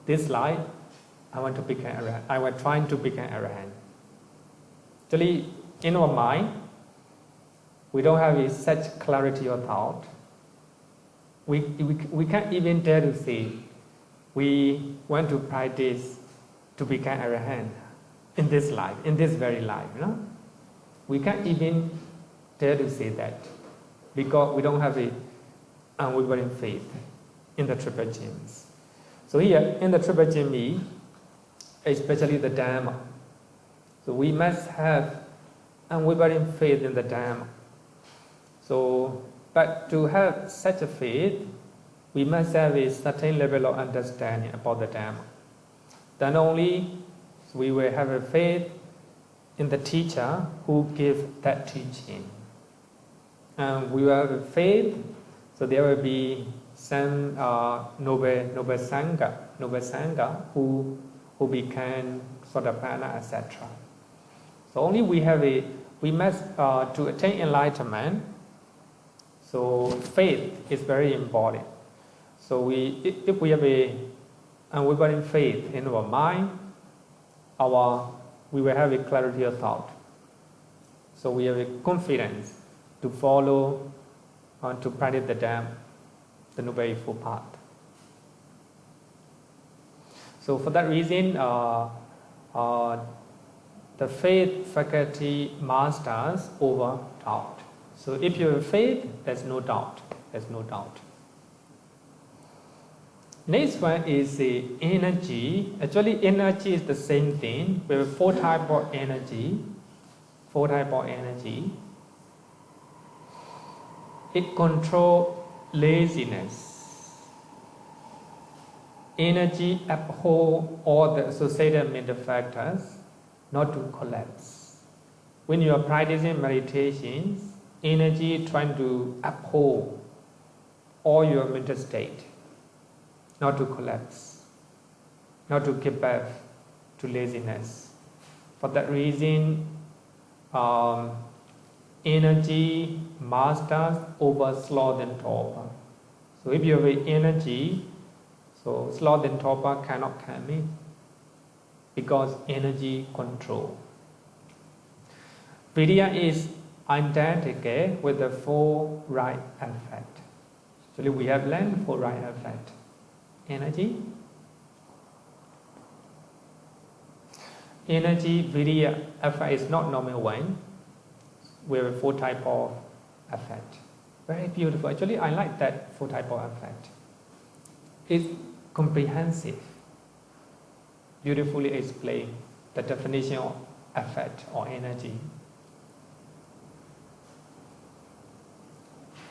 This life, I want to become Arahant. I was trying to become Arahant. Actually, in our mind, we don't have such clarity of thought. We can't even dare to say we want to practice to become Arahant in this life, in this very life. We can't even dare to say that because we don't have a unwavering faith in the triple gems. So here in the triple gem, especially the Dhamma, so we must have unwavering faith in the Dhamma. So, but to have such a faith, we must have a certain level of understanding about the Dhamma. Then only we will have a faith in the teacher who gives that teaching. And we will have a faith, so there will be some noble sangha who become sammappadhāna, etc. So only we must to attain enlightenment. So faith is very important. So if we have a unwavering faith in our mind, we will have a clarity of thought. So we have a confidence to follow and to practice the Dhamma, the Noble Eightfold Path. So for that reason, the faith faculty masters over doubt. So if you have faith, there's no doubt. There's no doubt. Next one is the energy. Actually, energy is the same thing. We have 4 types of energy. 4 types of energy. It controls laziness. Energy upholds all the associated mental factors not to collapse. When you are practicing meditations, energy trying to uphold all your mental state, not to collapse, not to give birth to laziness. For that reason, energy masters over sloth and torpor. So if you have energy, so sloth and torpor cannot come in because energy control. Vidya is identical with the 4 right effect. Actually, we have learned 4 right effect. Energy, vidya effect is not normal one. We have 4 types of effect. Very beautiful. Actually, I like that 4 types of effect. It's comprehensive. Beautifully explain the definition of effect or energy.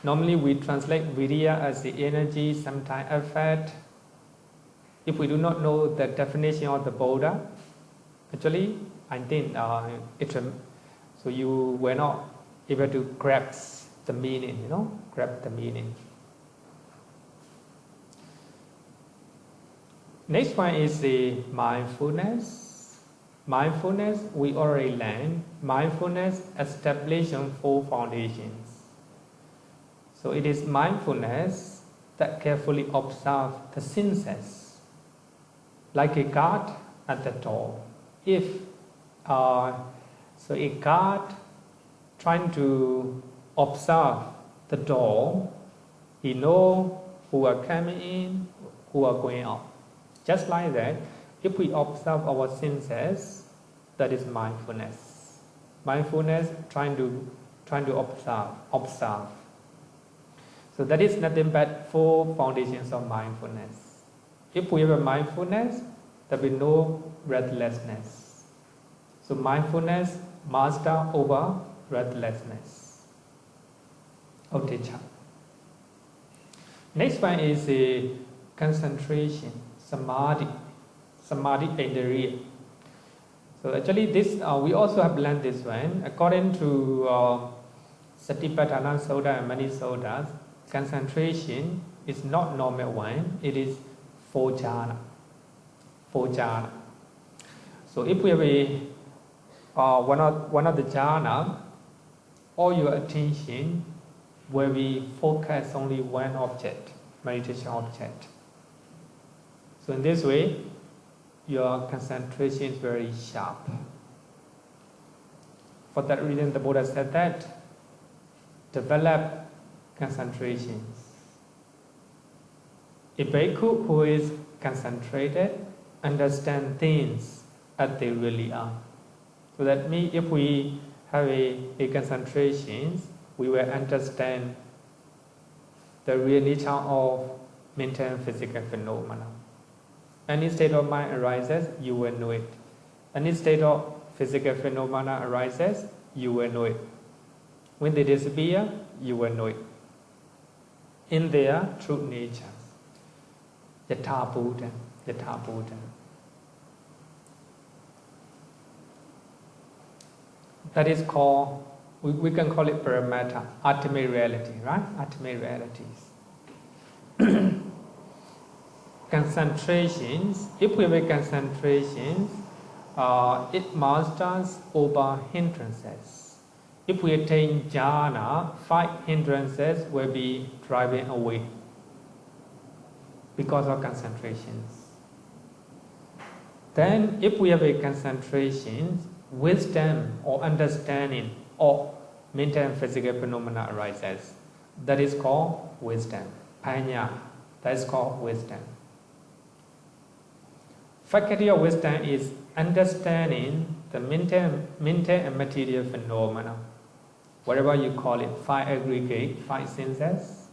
Normally, we translate vidya as the energy, sometimes effect. If we do not know the definition of the Buddha, actually, I think so you were not able to grasp the meaning, grasp the meaning. Next one is the mindfulness. Mindfulness, we already learned. Mindfulness establishes 4 foundations. So it is mindfulness that carefully observes the senses, like a guard at the door. If so, a guard trying to observe the door, he knows who are coming in, who are going out. Just like that, if we observe our senses, that is mindfulness. Mindfulness trying to observe. So that is nothing but 4 foundations of mindfulness. If we have a mindfulness, there will be no restlessness. So mindfulness master over restlessness. Uddhacca. Next one is the concentration, samadhi indriya. So actually this we also have learned this one. According to Satipatthana Sutta and many suttas, concentration is not normal one, it is 4 jhana. 4 jhana. So if we have one of the jhana, all your attention will be focused only one object, meditation object. So in this way, your concentration is very sharp. For that reason, the Buddha said that develop concentrations. A bhikkhu who is concentrated understands things as they really are. So that means if we have a concentration, we will understand the real nature of mental and physical phenomena. Any state of mind arises, you will know it. Any state of physical phenomena arises, you will know it. When they disappear, you will know it. In their true nature. Yatha Buddha. Yatha Buddha. That is called, we can call it paramattha, ultimate reality, right? Ultimate realities. Concentrations, if we make concentrations, it masters over hindrances. If we attain jhana, 5 hindrances will be driving away because of concentrations. Then if we have a concentration, wisdom or understanding of mental and physical phenomena arises. That is called wisdom. Panya. That is called wisdom. Faculty of wisdom is understanding the mental and material phenomena. Whatever you call it, 5 aggregate, 5 senses,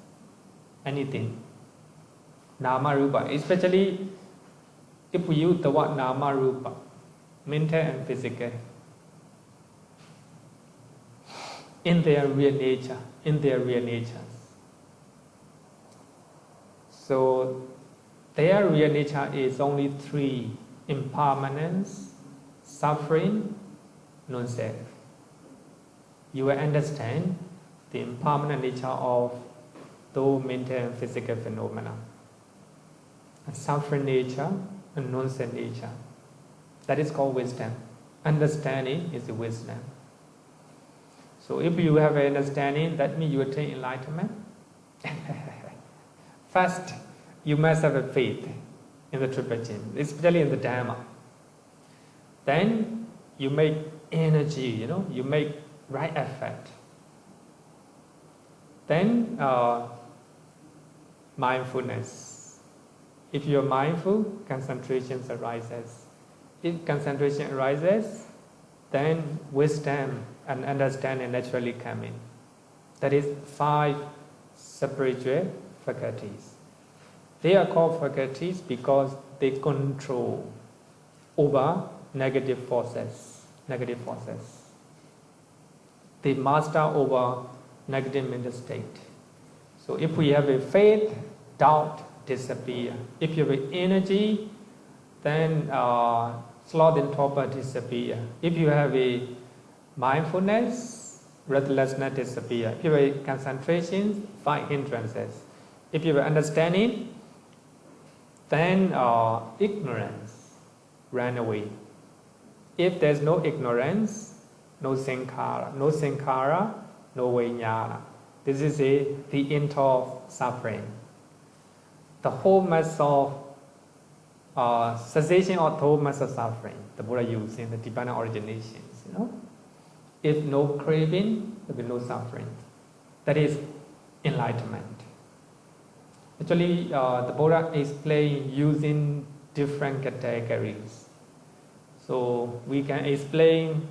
anything. Nama rupa, especially if we use the word nama rupa, mental and physical, in their real nature, in their real natures. So their real nature is only 3: impermanence, suffering, non-self. You will understand the impermanent nature of those mental and physical phenomena, a suffering nature, a non-self nature. That is called wisdom. Understanding is the wisdom. So if you have an understanding, that means you attain enlightenment. First, you must have a faith in the triple gem, especially in the Dhamma. Then you make energy, you make right effort. Then mindfulness. If you are mindful, concentration arises. If concentration arises, then wisdom and understanding naturally come in. That is 5 spiritual faculties. They are called faculties because they control over negative forces. Negative forces. They master over negative mental state. So if we have a faith, doubt disappear. If you have energy, then sloth and torpor disappear. If you have a mindfulness, restlessness disappear. If you have a concentration, 5 hindrances. If you have understanding, then ignorance ran away. If there's no ignorance, no sankhara, no vijnana. This is the end of suffering. The whole mass of cessation of the whole mass of suffering, the Buddha used in the Dependent Originations. If no craving, there will be no suffering. That is enlightenment. Actually, the Buddha explained using different categories. So we can explain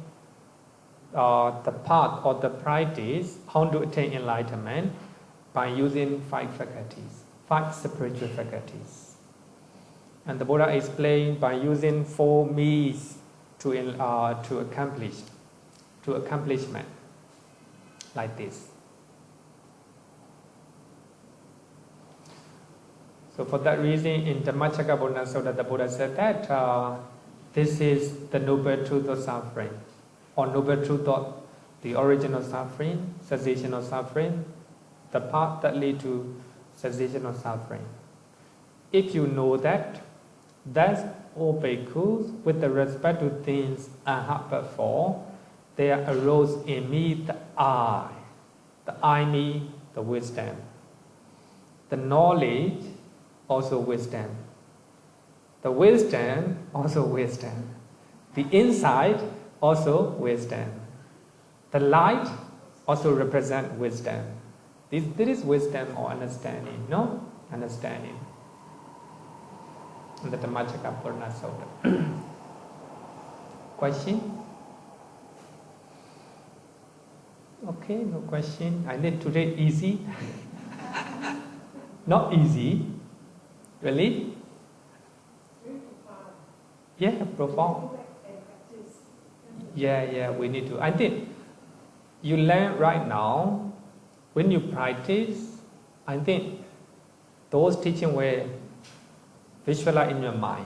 the path or the practice, how to attain enlightenment, by using 5 faculties, 5 spiritual faculties. And the Buddha explained by using 4 means to accomplishment, like this. So for that reason, in Dhammacakkappavattana Sutta, the Buddha said that this is the noble truth of suffering, or noble truth of the origin of suffering, cessation of suffering, the path that leads to cessation of suffering. If you know that, that's all bhikkhus, with the respect to things I had before, there arose in me the I. The I means the wisdom. The knowledge, also wisdom. The wisdom, also wisdom. The insight, also wisdom. The light also represents wisdom. This is wisdom or understanding, no? Understanding. And the Cakkapala Sutta. Question? Okay, no question. I need today easy. Not easy. Really? Yeah, profound. Yeah, we need to. I think you learn right now, when you practice, I think those teachings will visualize in your mind.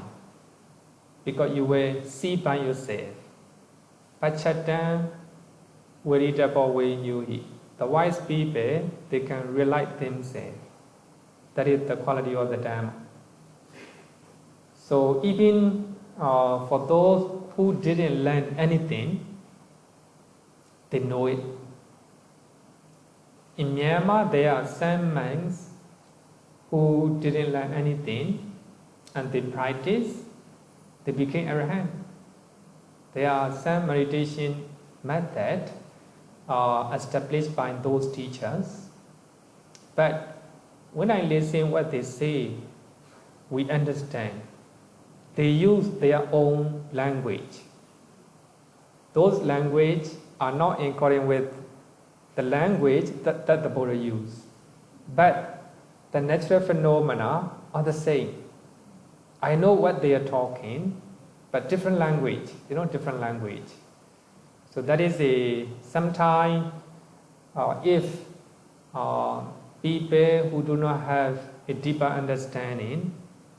Because you will see by yourself. Pachatan Veritable way you. The wise people, they can realize themselves. That is the quality of the Dhamma. So even for those who didn't learn anything, they know it. In Myanmar, there are some monks who didn't learn anything and they practice, they became arahant. There are some meditation methods established by those teachers. But when I listen what they say, we understand. They use their own language. Those languages are not in accordance with the language that the Buddha used. But the natural phenomena are the same. I know what they are talking, but different language, different language. So that is sometimes if people who do not have a deeper understanding,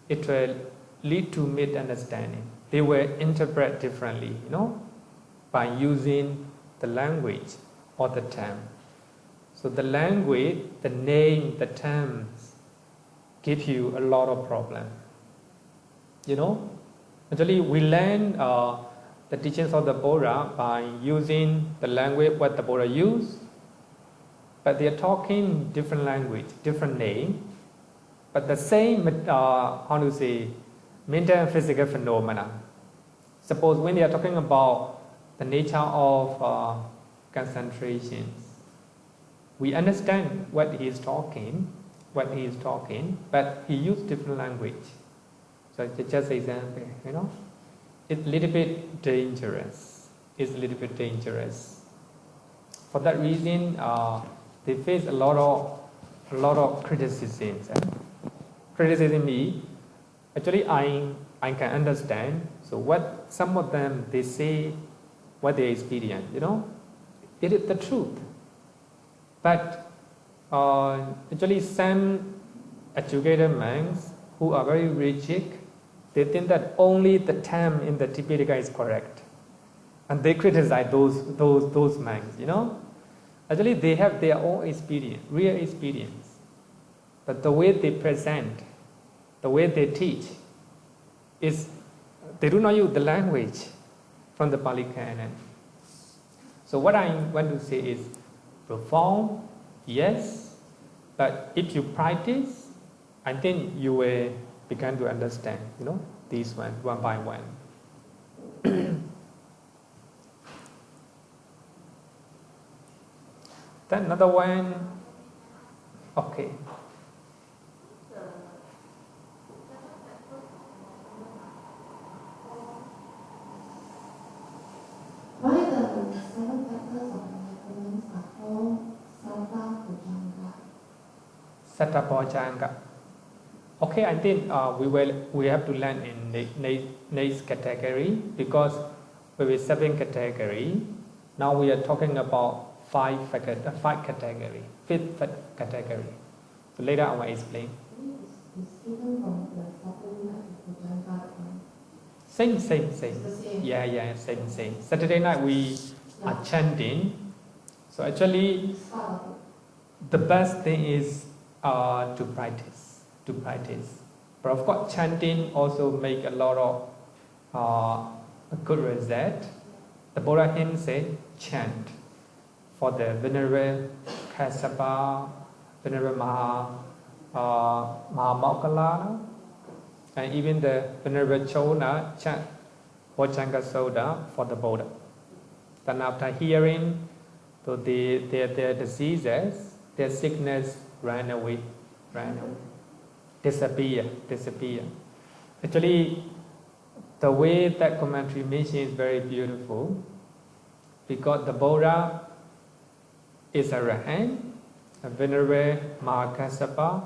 it will lead to misunderstanding. They will interpret differently, by using the language or the term. So the language, the name, the terms give you a lot of problem. Actually we learn the teachings of the Buddha by using the language what the Buddha used, but they are talking different language, different name, but the same, mental and physical phenomena. Suppose when they are talking about the nature of concentration, we understand what he is talking, but he used different language. So just an example, it's a little bit dangerous. For that reason, they face a lot of criticisms. Criticism me. Actually, I can understand. So what some of them they say, what they experience, it is the truth. But actually, some educated monks who are very rigid, they think that only the term in the Tipitaka is correct, and they criticize those monks. Actually, they have their own experience, real experience, but the way they present, the way they teach, is they do not use the language from the Pali Canon. So what I want to say is, profound, yes, but if you practice, I think you will begin to understand, these one by one. Then another one, okay. Why the 7 factors of enlightenment are called sattva bojjhaṅga? Sattva bojjhaṅga. Okay, I think we have to learn in next category, because we have 7 category. Now we are talking about 5 category, 5th category. So later I will explain. It's given from the Saturday night bojjhaṅga. Same. Yeah, same. Saturday night we are chanting So actually, start the best thing is to practice. But of course, chanting also make a lot of good result. The Buddha hymn said, chant for the Venerable Kassapa, Venerable Mangala, and even the Venerable Chona chant bojjhaṅga soda for the Buddha. Then after hearing so their diseases, their sickness ran away, disappear. Actually, the way that commentary mentions is very beautiful, because the Buddha is a Arahant, a Venerable Mahakassapa,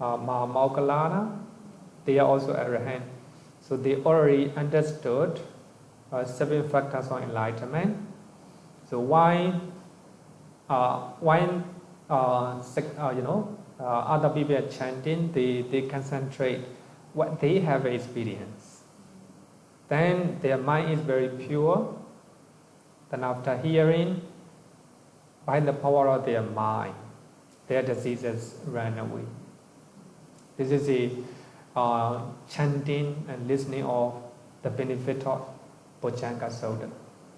Mangala, they are also Arahant. So they already understood 7 factors of enlightenment. So why other people are chanting, they concentrate what they have experienced. Then their mind is very pure. Then after hearing, by the power of their mind, their diseases ran away. This is the chanting and listening of the benefit of bojjhaṅga soda.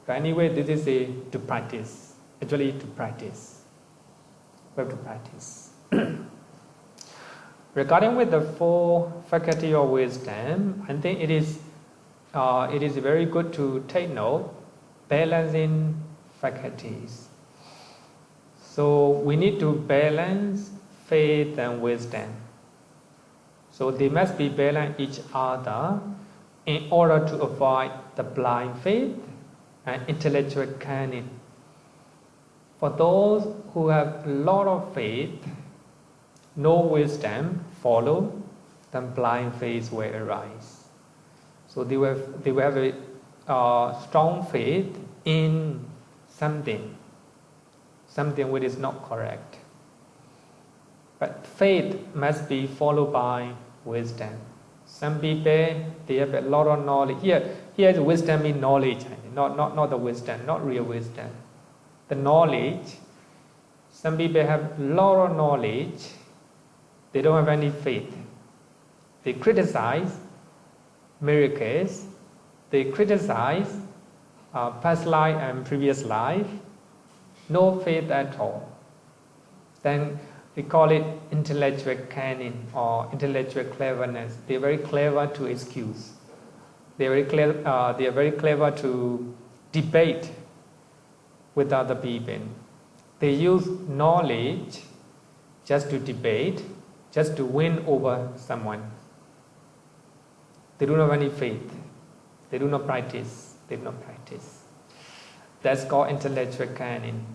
But anyway, this is to practice. Actually, to practice. We have to practice. Regarding with the 4 faculty of wisdom, I think it is very good to take note, balancing faculties. So we need to balance faith and wisdom. So they must be balanced each other in order to avoid the blind faith and intellectual cunning. For those who have a lot of faith, no wisdom follow, then blind faith will arise. So they will have a strong faith in something which is not correct. But faith must be followed by wisdom. Some people, they have a lot of knowledge. Here is wisdom in knowledge, not the wisdom, not real wisdom. The knowledge, some people have a lot of knowledge, they don't have any faith. They criticize miracles, they criticize past life and previous life, no faith at all. Then we call it intellectual cunning or intellectual cleverness. They are very clever to excuse. They are very clever to debate with other people. They use knowledge just to debate, just to win over someone. They don't have any faith. They do not practice. That's called intellectual cunning.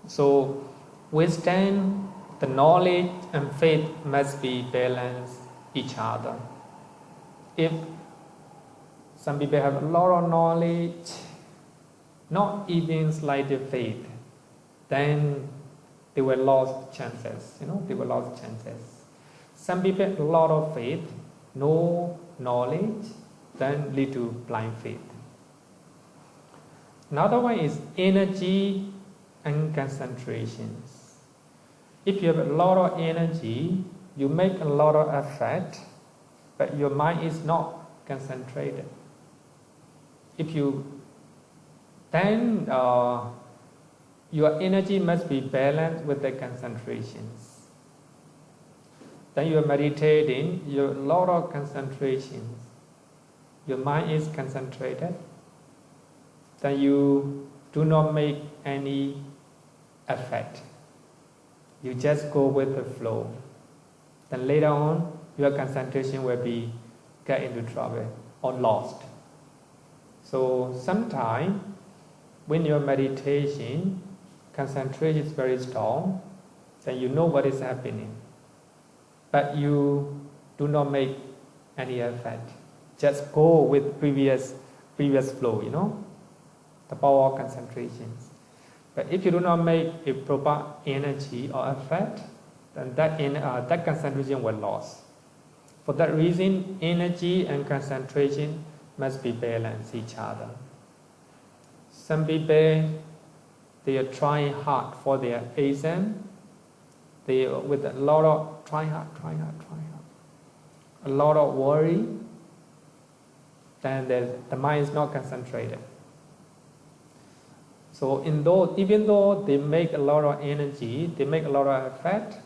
So wisdom, the knowledge and faith must be balanced each other. If some people have a lot of knowledge, not even slight faith, then they will lose chances. Some people have a lot of faith, no knowledge, then lead to blind faith. Another one is energy and concentrations. If you have a lot of energy, you make a lot of effort, but your mind is not concentrated. Then your energy must be balanced with the concentrations. Then you are meditating, you have a lot of concentrations. Your mind is concentrated. Then you do not make any effort. You just go with the flow. Then later on, your concentration will get into trouble or lost. So sometimes when your meditation, concentration is very strong, then you know what is happening. But you do not make any effort. Just go with previous flow, the power of concentrations. But if you do not make a proper energy or effort, then that concentration will lose. For that reason, energy and concentration must be balanced each other. Some people they are trying hard for their exam. They with a lot of try hard, a lot of worry. Then the mind is not concentrated. So even though they make a lot of energy, they make a lot of effort,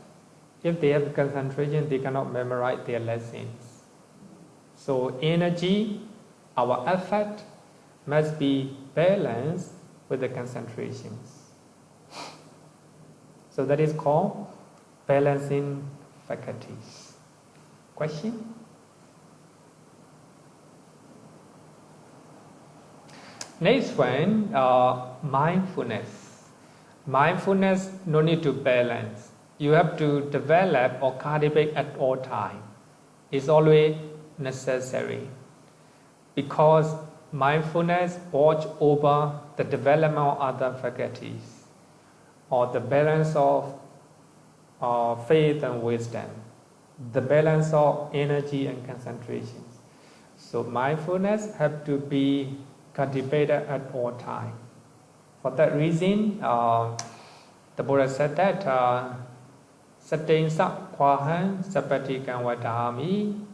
if they have concentration, they cannot memorize their lessons. So energy, our effort, must be balanced with the concentrations. So that is called balancing faculties. Question? Next one, mindfulness. Mindfulness no need to balance. You have to develop or cultivate at all time. It's always necessary. Because mindfulness watch over the development of other faculties or the balance of faith and wisdom, the balance of energy and concentration. So mindfulness have to be cultivated at all time. For that reason, the Buddha said that Satin Sakkwahan Sapatikam Vadami.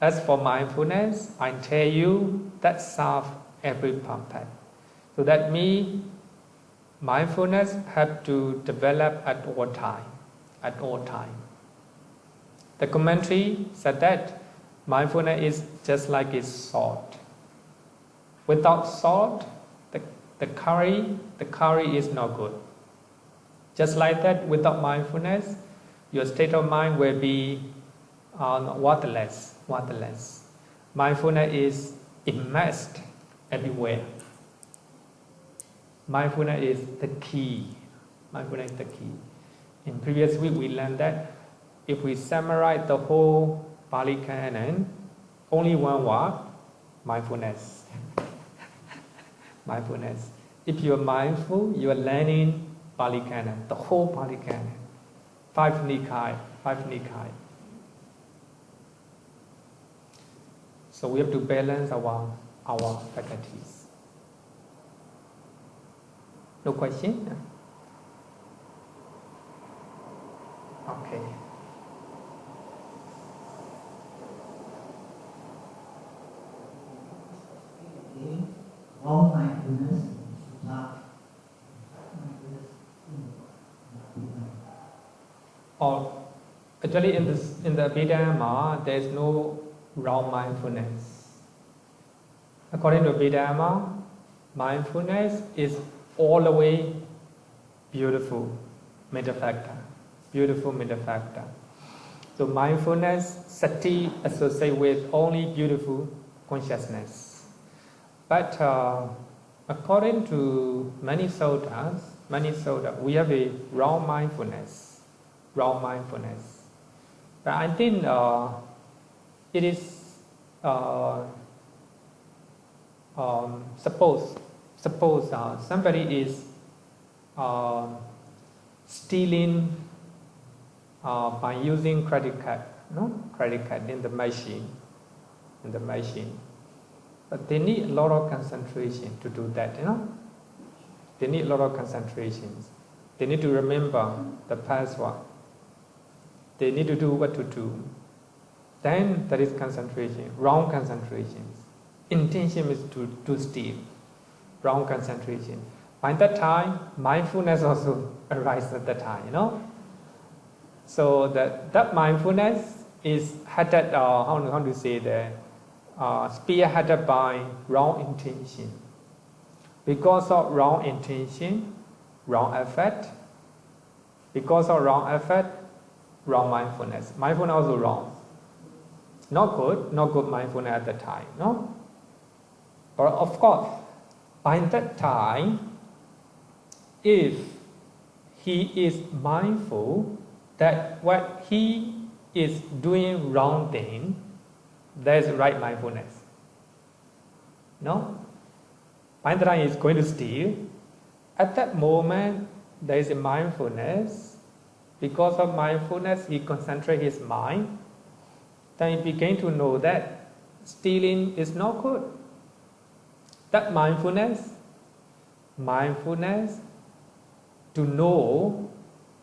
As for mindfulness, I tell you that serves every purpose. So that means mindfulness have to develop at all time. At all time. The commentary said that mindfulness is just like its salt. Without salt, the curry is not good. Just like that, without mindfulness, your state of mind will be waterless. Mindfulness is immersed everywhere. Mindfulness is the key. Mindfulness is the key. In previous week, we learned that if we summarize the whole Pali Canon, only one word, mindfulness. Mindfulness. If you are mindful, you are learning Pali Canon, the whole Pali Canon. Five Nikkaya. So we have to balance our faculties. No question? Okay. All mindfulness Or actually in the Abhidhamma, there is no wrong mindfulness. According to Abhidhamma, mindfulness is all the way beautiful middle factor. So mindfulness, sati, associate with only beautiful consciousness. But according to many suttas, we have a wrong mindfulness. But I think it is suppose somebody is stealing by using credit card in the machine. But they need a lot of concentration to do that, They need a lot of concentration. They need to remember the password. They need to do what to do. Then there is concentration, wrong concentration. Intention is to steal, wrong concentration. By that time, mindfulness also arises at that time, So that mindfulness is headed, how to say that, spearheaded by wrong intention. Because of wrong intention, wrong effort. Because of wrong effort, wrong mindfulness. Mindfulness also wrong. Not good mindfulness at the time, But of course, by that time, if he is mindful that what he is doing wrong thing, that is right mindfulness. By the time he is going to steal, at that moment there is a mindfulness. Because of mindfulness, he concentrates his mind. Then he begins to know that stealing is not good. That mindfulness to know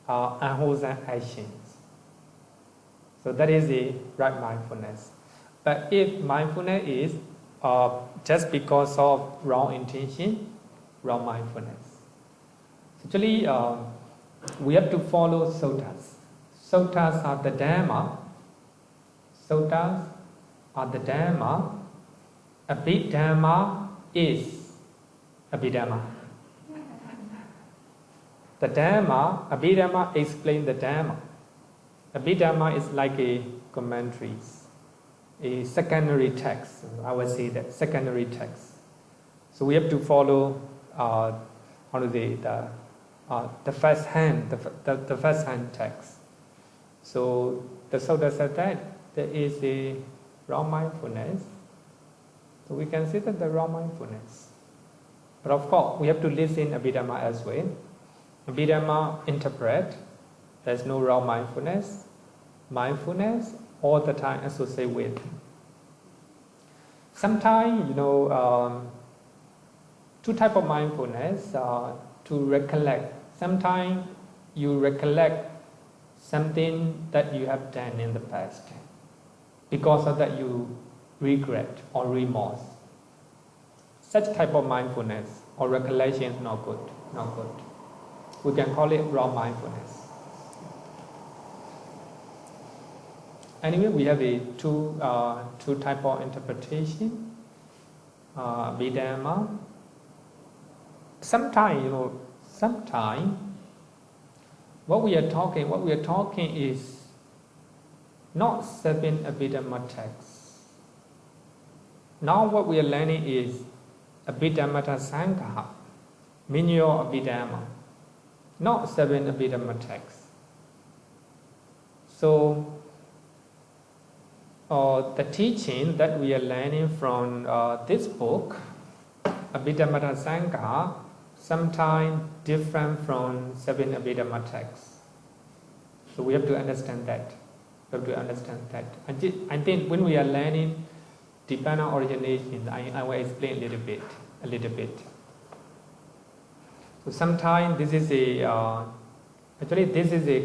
unwholesome actions. So that is the right mindfulness. But if mindfulness is just because of wrong intention, wrong mindfulness. Actually, we have to follow suttas. Suttas are the Dhamma. Suttas are the Dhamma. Abhidhamma is Abhidhamma. The Dhamma, Abhidhamma explains the Dhamma. Abhidhamma is like a commentaries, a secondary text. I would say that secondary text. So we have to follow the first hand, the first hand text. So the Sutta said that there is a wrong mindfulness. So we can see that the wrong mindfulness. But of course, we have to listen Abhidhamma as well. Abhidhamma interpret. There's no wrong mindfulness. Mindfulness all the time associated with. Sometimes, two types of mindfulness to recollect. Sometimes you recollect something that you have done in the past. Because of that you regret or remorse. Such type of mindfulness or recollection is not good. Not good. We can call it wrong mindfulness. Anyway, we have two type of interpretation. Abhidhamma. Sometimes what we are talking is not 7 Abhidhamma texts. Now what we are learning is Abhidhammata Sangha, meaning of Abhidhamma, not 7 Abhidhamma texts. So the teaching that we are learning from this book, Abhidhammata Sangha, sometimes different from 7 Abhidhamma texts. So we have to understand that. I think when we are learning Dipana origination, I will explain a little bit. So sometimes this is a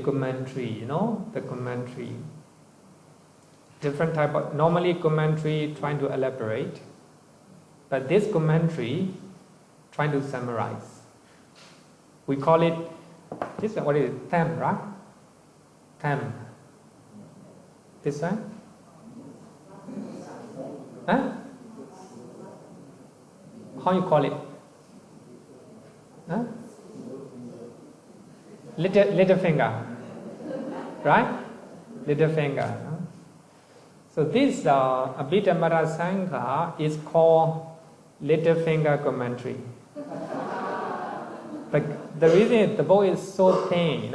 commentary, the commentary. Different type of, normally commentary trying to elaborate, but this commentary trying to summarize. We call it, what is it, Tham, right? Tham. This one? Huh? How you call it? Huh? Little finger. Right? Little finger. Huh? So this Abhidhammata Sangha is called little finger commentary. But the reason is the book is so thin,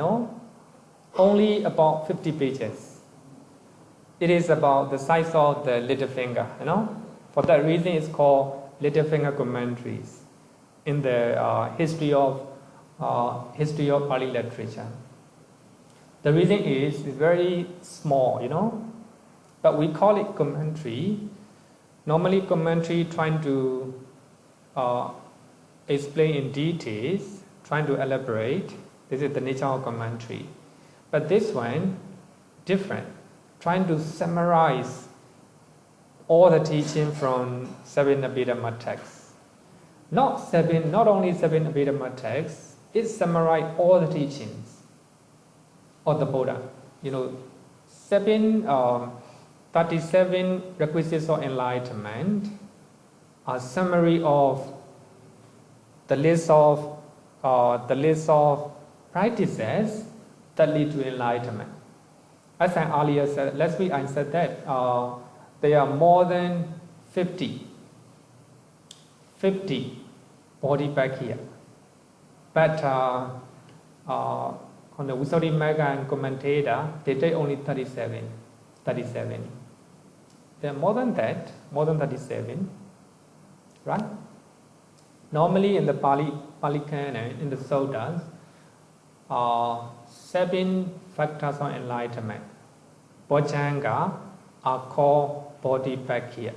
only about 50 pages. It is about the size of the little finger, For that reason, it's called little finger commentaries in the history of Pali literature. The reason is it's very small, but we call it commentary. Normally, commentary trying to explain in details, trying to elaborate. This is the nature of commentary. But this one, different. Trying to summarize all the teaching from 7 Abhidhamma texts. Not only 7 Abhidhamma texts, it summarizes all the teachings of the Buddha. 37 requisites of enlightenment are summary of the list of practices that lead to enlightenment. As I earlier said, last week I said that there are more than 50 body back here. But on the Visuddhimagga and Commentator, they take only 37. There are more than that, more than 37, right? Normally in the Pali Canon, in the Suttas, 7 factors of enlightenment, bojjhaṅga, are called bodhipakkhya.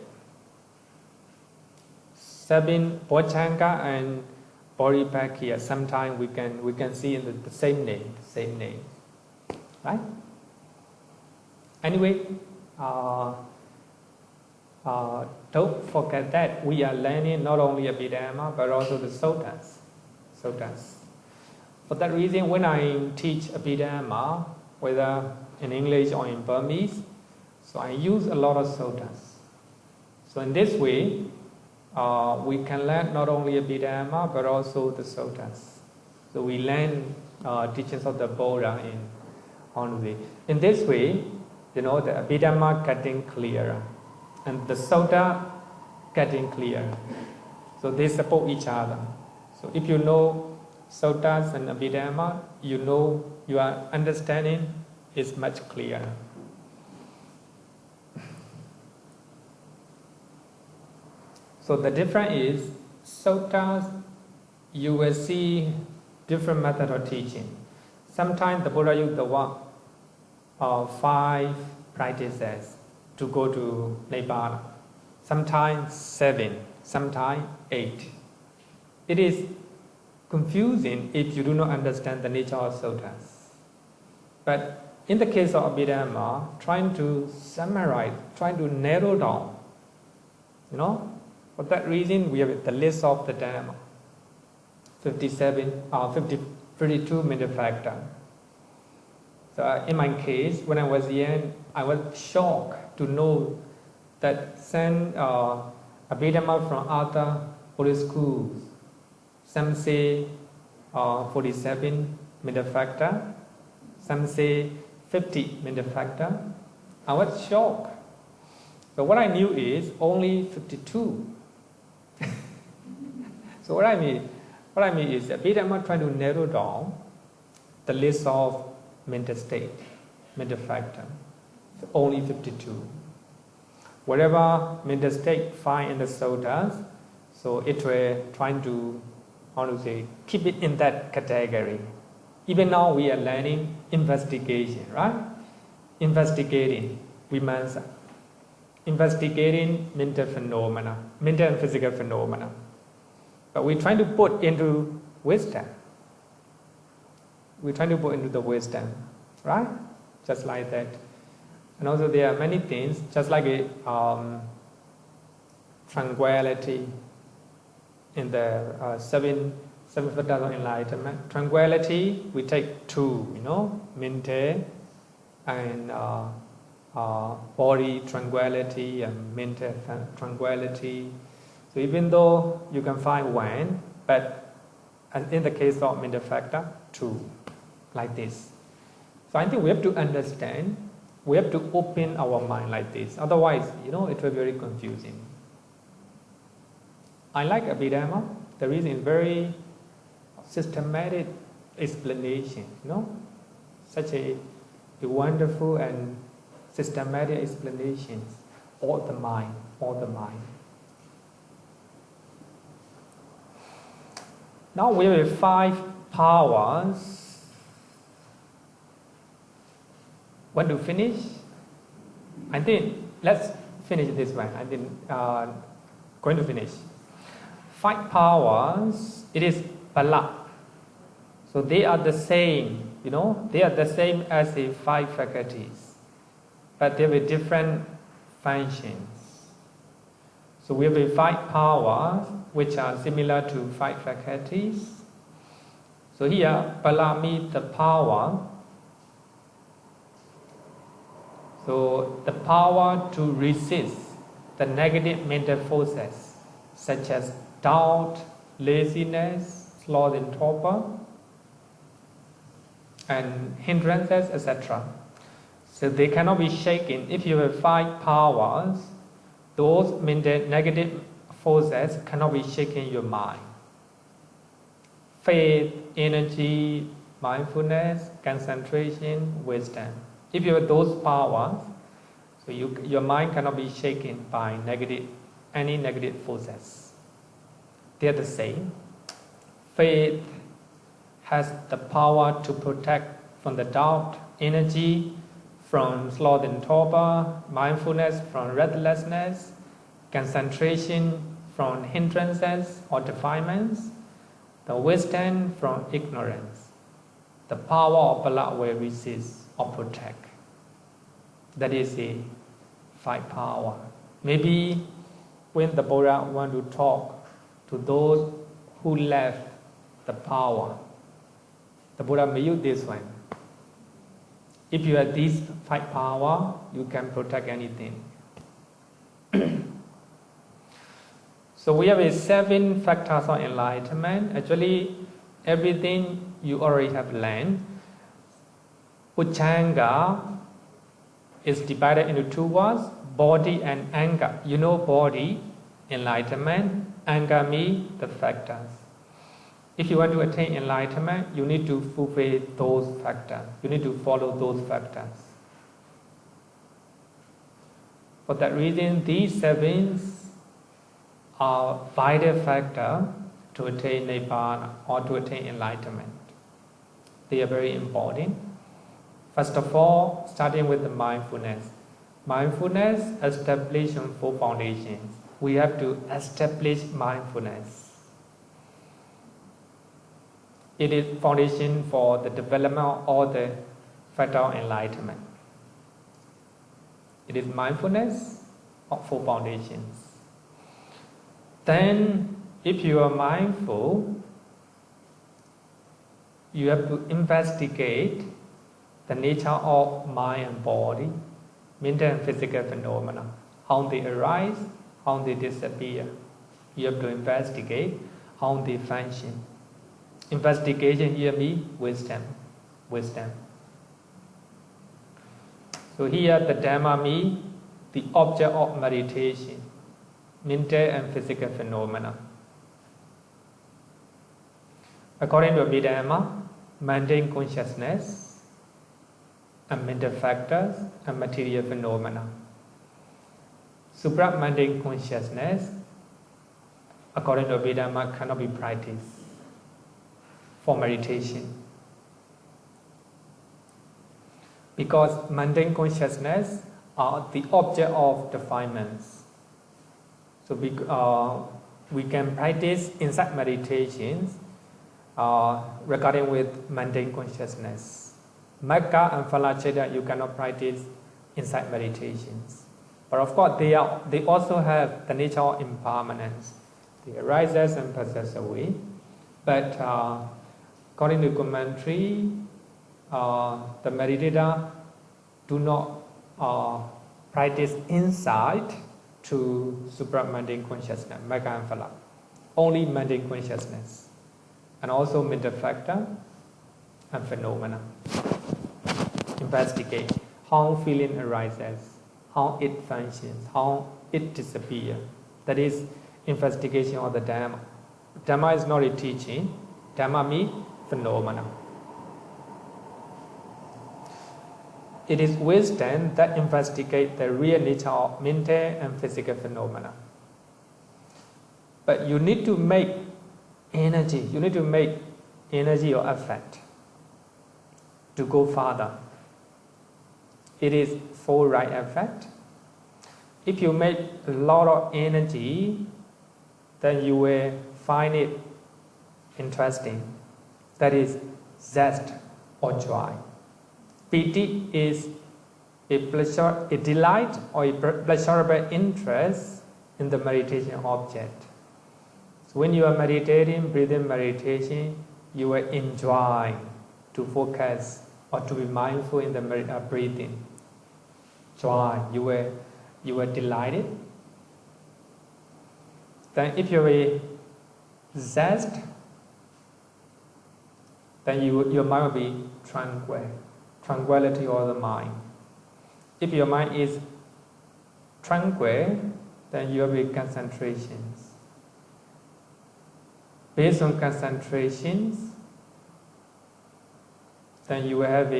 7 bojjhaṅga and body back here. Sometimes we can see in the same name, right? Anyway, don't forget that we are learning not only Abhidhamma but also the suttas. For that reason, when I teach Abhidhamma, whether in English or in Burmese, so I use a lot of suttas. So in this way, we can learn not only Abhidhamma but also the suttas. So we learn teachings of the Buddha on the way. In this way, the Abhidhamma getting clearer and the sutta getting clearer. So they support each other. So if you know suttas and Abhidhamma, you know your understanding is much clearer. So the difference is, suttas, you will see different method of teaching. Sometimes the Buddha used the word 5 practices to go to Nibbana. Sometimes 7, sometimes 8. It is confusing if you do not understand the nature of suttas. But in the case of Abhidhamma, trying to summarize, trying to narrow down, for that reason we have the list of the Dhamma, 52 major factors. So in my case, when I was young, I was shocked to know that some Abhidhamma from other Buddhist schools, some say 47 major factors, some say 50 major factors. I was shocked. But what I knew is only 52. So what I mean is Abhidhamma trying to narrow down the list of mental state, mental factor. So only 52. Whatever mental state find in the suttas, so it will trying to keep it in that category. Even now we are learning investigation, right? Investigating vimansa, investigating mental phenomena, mental and physical phenomena. But we're trying to put into wisdom. We're trying to put into the wisdom, right? Just like that. And also there are many things, just like tranquility in the seven Factors of Enlightenment. Tranquility, we take 2, mental and body tranquility and mental tranquility. So even though you can find 1, but in the case of mental factor, 2, like this. So I think we have to understand, we have to open our mind like this. Otherwise, it will be very confusing. I like Abhidhamma. The reason is very systematic explanation, such a wonderful and systematic explanations. All the mind. Now we have 5 powers. Want to finish? I think let's finish this one. I think going to finish. 5 powers. It is bala. So they are the same. They are the same as the 5 faculties, but they have different functions. So we have 5 powers which are similar to 5 faculties. So here, bala means the power. So the power to resist the negative mental forces such as doubt, laziness, sloth and torpor, and hindrances, etc. So they cannot be shaken. If you have 5 powers, those negative forces cannot be shaken in your mind. Faith, energy, mindfulness, concentration, wisdom. If you have those powers, so your mind cannot be shaken by any negative forces. They are the same. Faith has the power to protect from the doubt, energy from sloth and torpor, mindfulness from restlessness, concentration from hindrances or defilements, the wisdom from ignorance, the power of bala will resist or protect. That is the 5 power. Maybe when the Buddha want to talk to those who left the power, the Buddha may use this one. If you have these 5 power, you can protect anything. So we have 7 factors of enlightenment. Actually, everything you already have learned. Bojjhaṅga is divided into 2 words, body and anger. You know body, enlightenment, anger means the factors. If you want to attain enlightenment, you need to fulfill those factors. You need to follow those factors. For that reason, these 7 are vital factors to attain nibbana or to attain enlightenment. They are very important. First of all, starting with the mindfulness. Mindfulness establishes 4 foundations. We have to establish mindfulness. It is foundation for the development of all the factors of enlightenment. It is mindfulness of 4 foundations. Then, if you are mindful, you have to investigate the nature of mind and body, mental and physical phenomena, how they arise, how they disappear. You have to investigate how they function. Investigation here means wisdom. So here the Dhamma means the object of meditation, mental and physical phenomena. According to Abhidhamma, mundane consciousness and mental factors and material phenomena. Supra-mundane consciousness, according to Abhidhamma, cannot be practiced for meditation. Because mundane consciousness are the object of defilements. So we can practice insight meditations regarding with mundane consciousness. Magga and Phala you cannot practice insight meditations. But of course, they also have the nature of impermanence. They arise and passes away. But according to commentary, the meditator do not practice insight to supramundane consciousness, Magga and Phala. Only mundane consciousness. And also mental factor and phenomena. Investigate how feeling arises, how it functions, how it disappears. That is investigation of the Dhamma. Dhamma is not a teaching. Dhamma means phenomena. It is wisdom that investigates the real nature of mental and physical phenomena. But you need to make energy. You need to make energy or effort to go further. It is full right effort. If you make a lot of energy, then you will find it interesting. That is zest or joy. Piti is a pleasure, a delight or a pleasurable interest in the meditation object. So when you are meditating, breathing meditation, you will enjoy to focus or to be mindful in the breathing. Joy, you were delighted. Then if you are zest, then your mind will be tranquil. Tranquility of the mind. If your mind is tranquil, then you will be concentrations. Based on concentrations, then you will have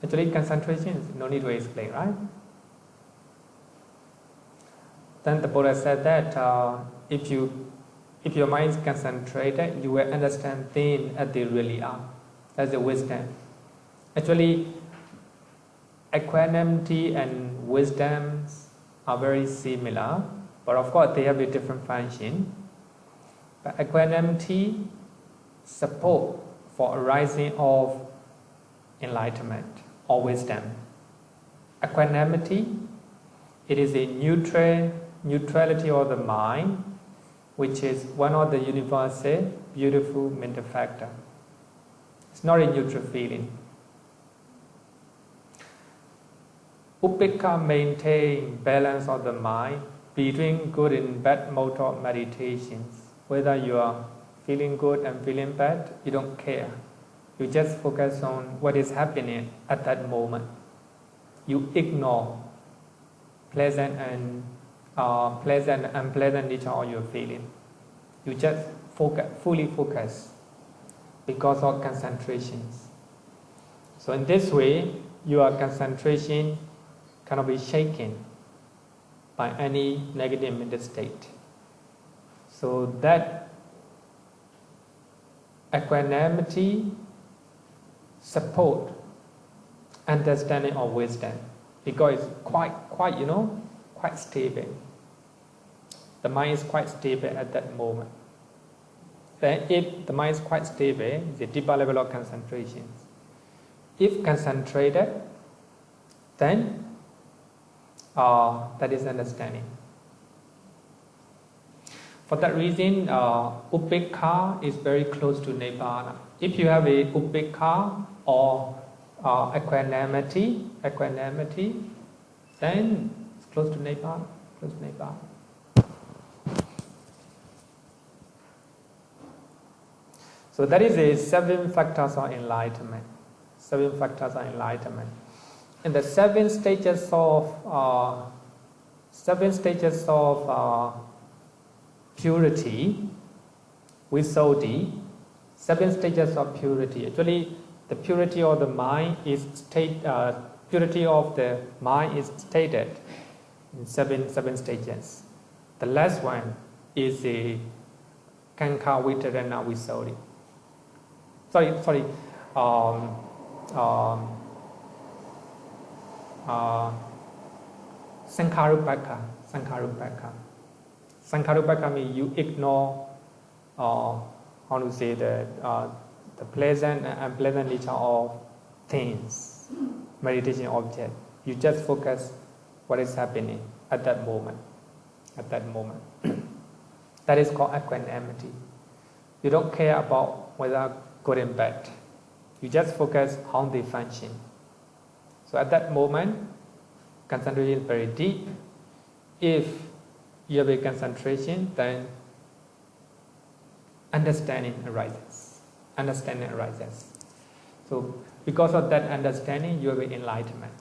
actually concentrations, no need to explain, right? Then the Buddha said that if your mind is concentrated, you will understand things as they really are. That's the wisdom. Actually, equanimity and wisdom are very similar, but of course they have a different function. But equanimity support for arising of enlightenment or wisdom. Equanimity, it is a neutrality of the mind, which is one of the universal beautiful mental factor. It's not a neutral feeling. Upekkha maintain balance of the mind between good and bad mode of meditations. Whether you are feeling good and feeling bad, you don't care. You just focus on what is happening at that moment. You ignore pleasant and unpleasant nature of your feeling. You just fully focus because of concentrations. So in this way, your concentration cannot be shaken by any negative mental state. So that equanimity support understanding of wisdom, because it's quite stable. The mind is quite stable at that moment. Then if the mind is quite stable, it's a deeper level of concentration. If concentrated, then that is understanding. For that reason, upekkha is very close to nibbana. If you have a upekkha or equanimity, then it's close to nibbana. So that is a 7 factors of enlightenment. 7 factors of enlightenment. In the 7 stages of purity, visuddhi, 7 stages of purity. Actually, the purity of the mind is purity of the mind is stated in seven stages. The last one is a kankha vitarana visuddhi. Sankharupaka. Sankharupaka means you ignore, the pleasant and unpleasant nature of things, meditation object. You just focus what is happening at that moment. That is called equanimity. You don't care about whether good and bad. You just focus how they function. So at that moment, concentration is very deep. If you have a concentration, then understanding arises. So because of that understanding, you have enlightenment.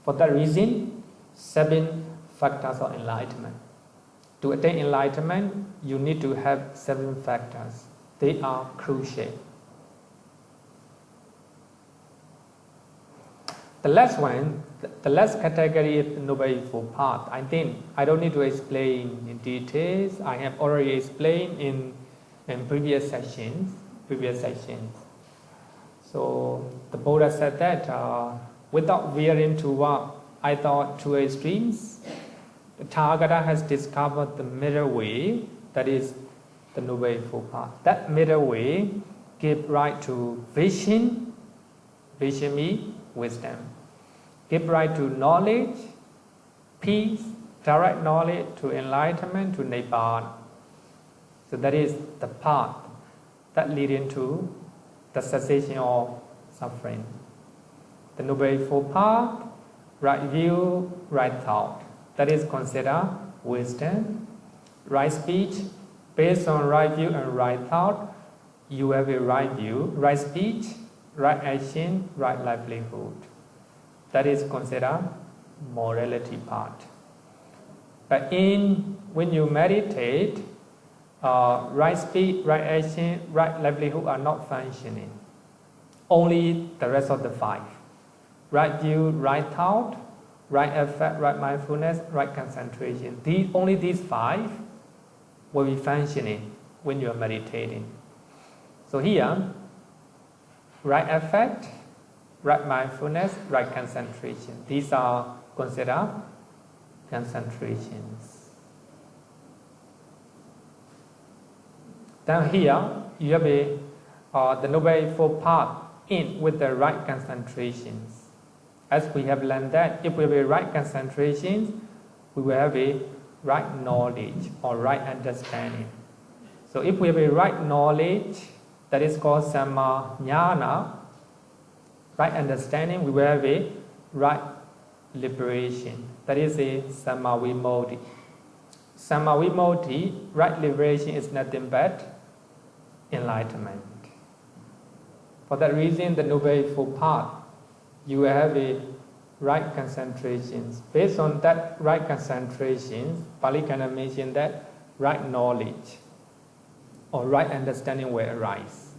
For that reason, 7 factors of enlightenment. To attain enlightenment, you need to have 7 factors. They are crucial. The last one, the last category is Noble Eightfold Path. I think I don't need to explain in details. I have already explained in previous sessions. So the Buddha said that without veering to what I thought 2 extremes, the Tathagata has discovered the middle way, that is the Noble Eightfold Path. That middle way gives right to vision means wisdom. Give right to knowledge, peace, direct knowledge, to enlightenment, to nibbana. So that is the path that leads into the cessation of suffering. The Noble Eightfold Path, right view, right thought. That is considered wisdom. Right speech, based on right view and right thought, you have a right view, right speech, right action, right livelihood. That is considered morality part. But when you meditate, right speech, right action, right livelihood are not functioning. Only the rest of the 5. Right view, right thought, right effect, right mindfulness, right concentration. Only these 5 will be functioning when you are meditating. So here, right effect, right mindfulness, right concentration. These are considered concentrations. Then here you have the Noble Eightfold Path in with the right concentrations. As we have learned that if we have a right concentration, we will have a right knowledge or right understanding. So if we have a right knowledge, that is called sammappadhāna, right understanding, we will have a right liberation. That is a sammavimodhi. Sammavimodhi, right liberation, is nothing but enlightenment. For that reason, the Noble Eightfold Path, you will have a right concentrations. Based on that right concentrations, Pali Canon mentioned that right knowledge or right understanding will arise.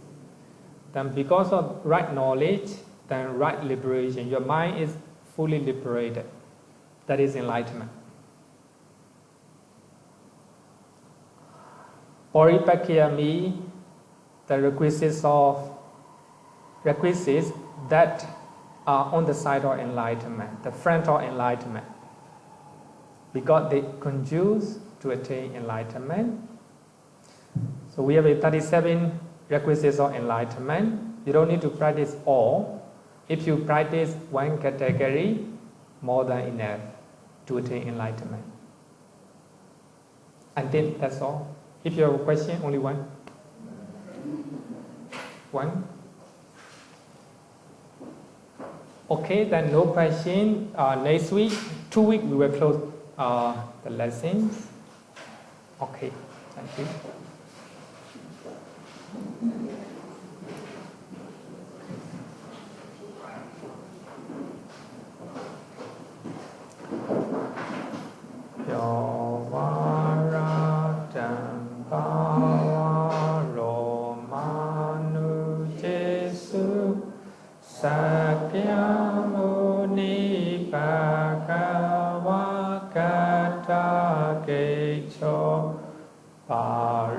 Then because of right knowledge, then right liberation, your mind is fully liberated. That is enlightenment. Paripakkaya means the requisites that are on the side of enlightenment, the front of enlightenment, because they conduce to attain enlightenment. So we have a 37 requisites of enlightenment. You don't need to practice all. If you practice one category, more than enough to attain enlightenment. I think that's all. If you have a question, only one. One. Okay, then no question. Next week, 2 weeks, we will close the lessons. Okay, thank you.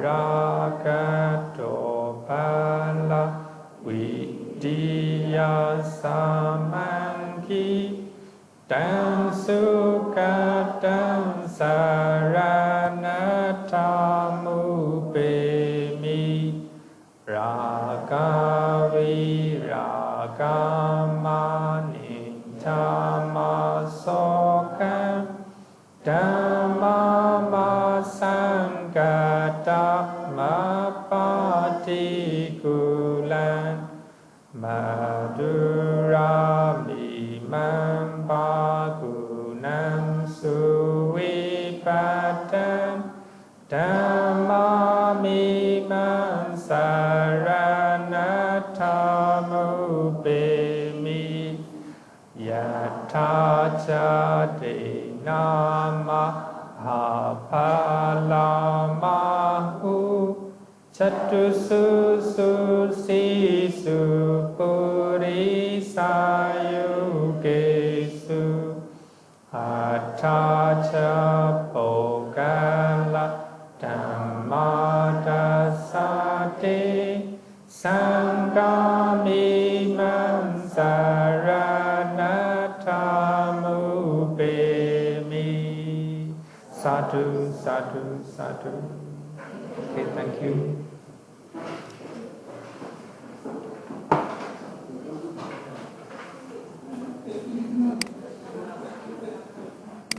Parakato bala vidya samanki tam sukatam saranathamupemi ragavi ragamani tamasokam dhammama sankata mapatikulan madurami mambagunam suvipatam dhammami saranathamupemi yatachate nama Apalamahu chatusu sisu purisayukesu atacha pogala dhammadasate sangami mansaranathamupemi. Sadhu, sadhu, sadhu. Okay, thank you.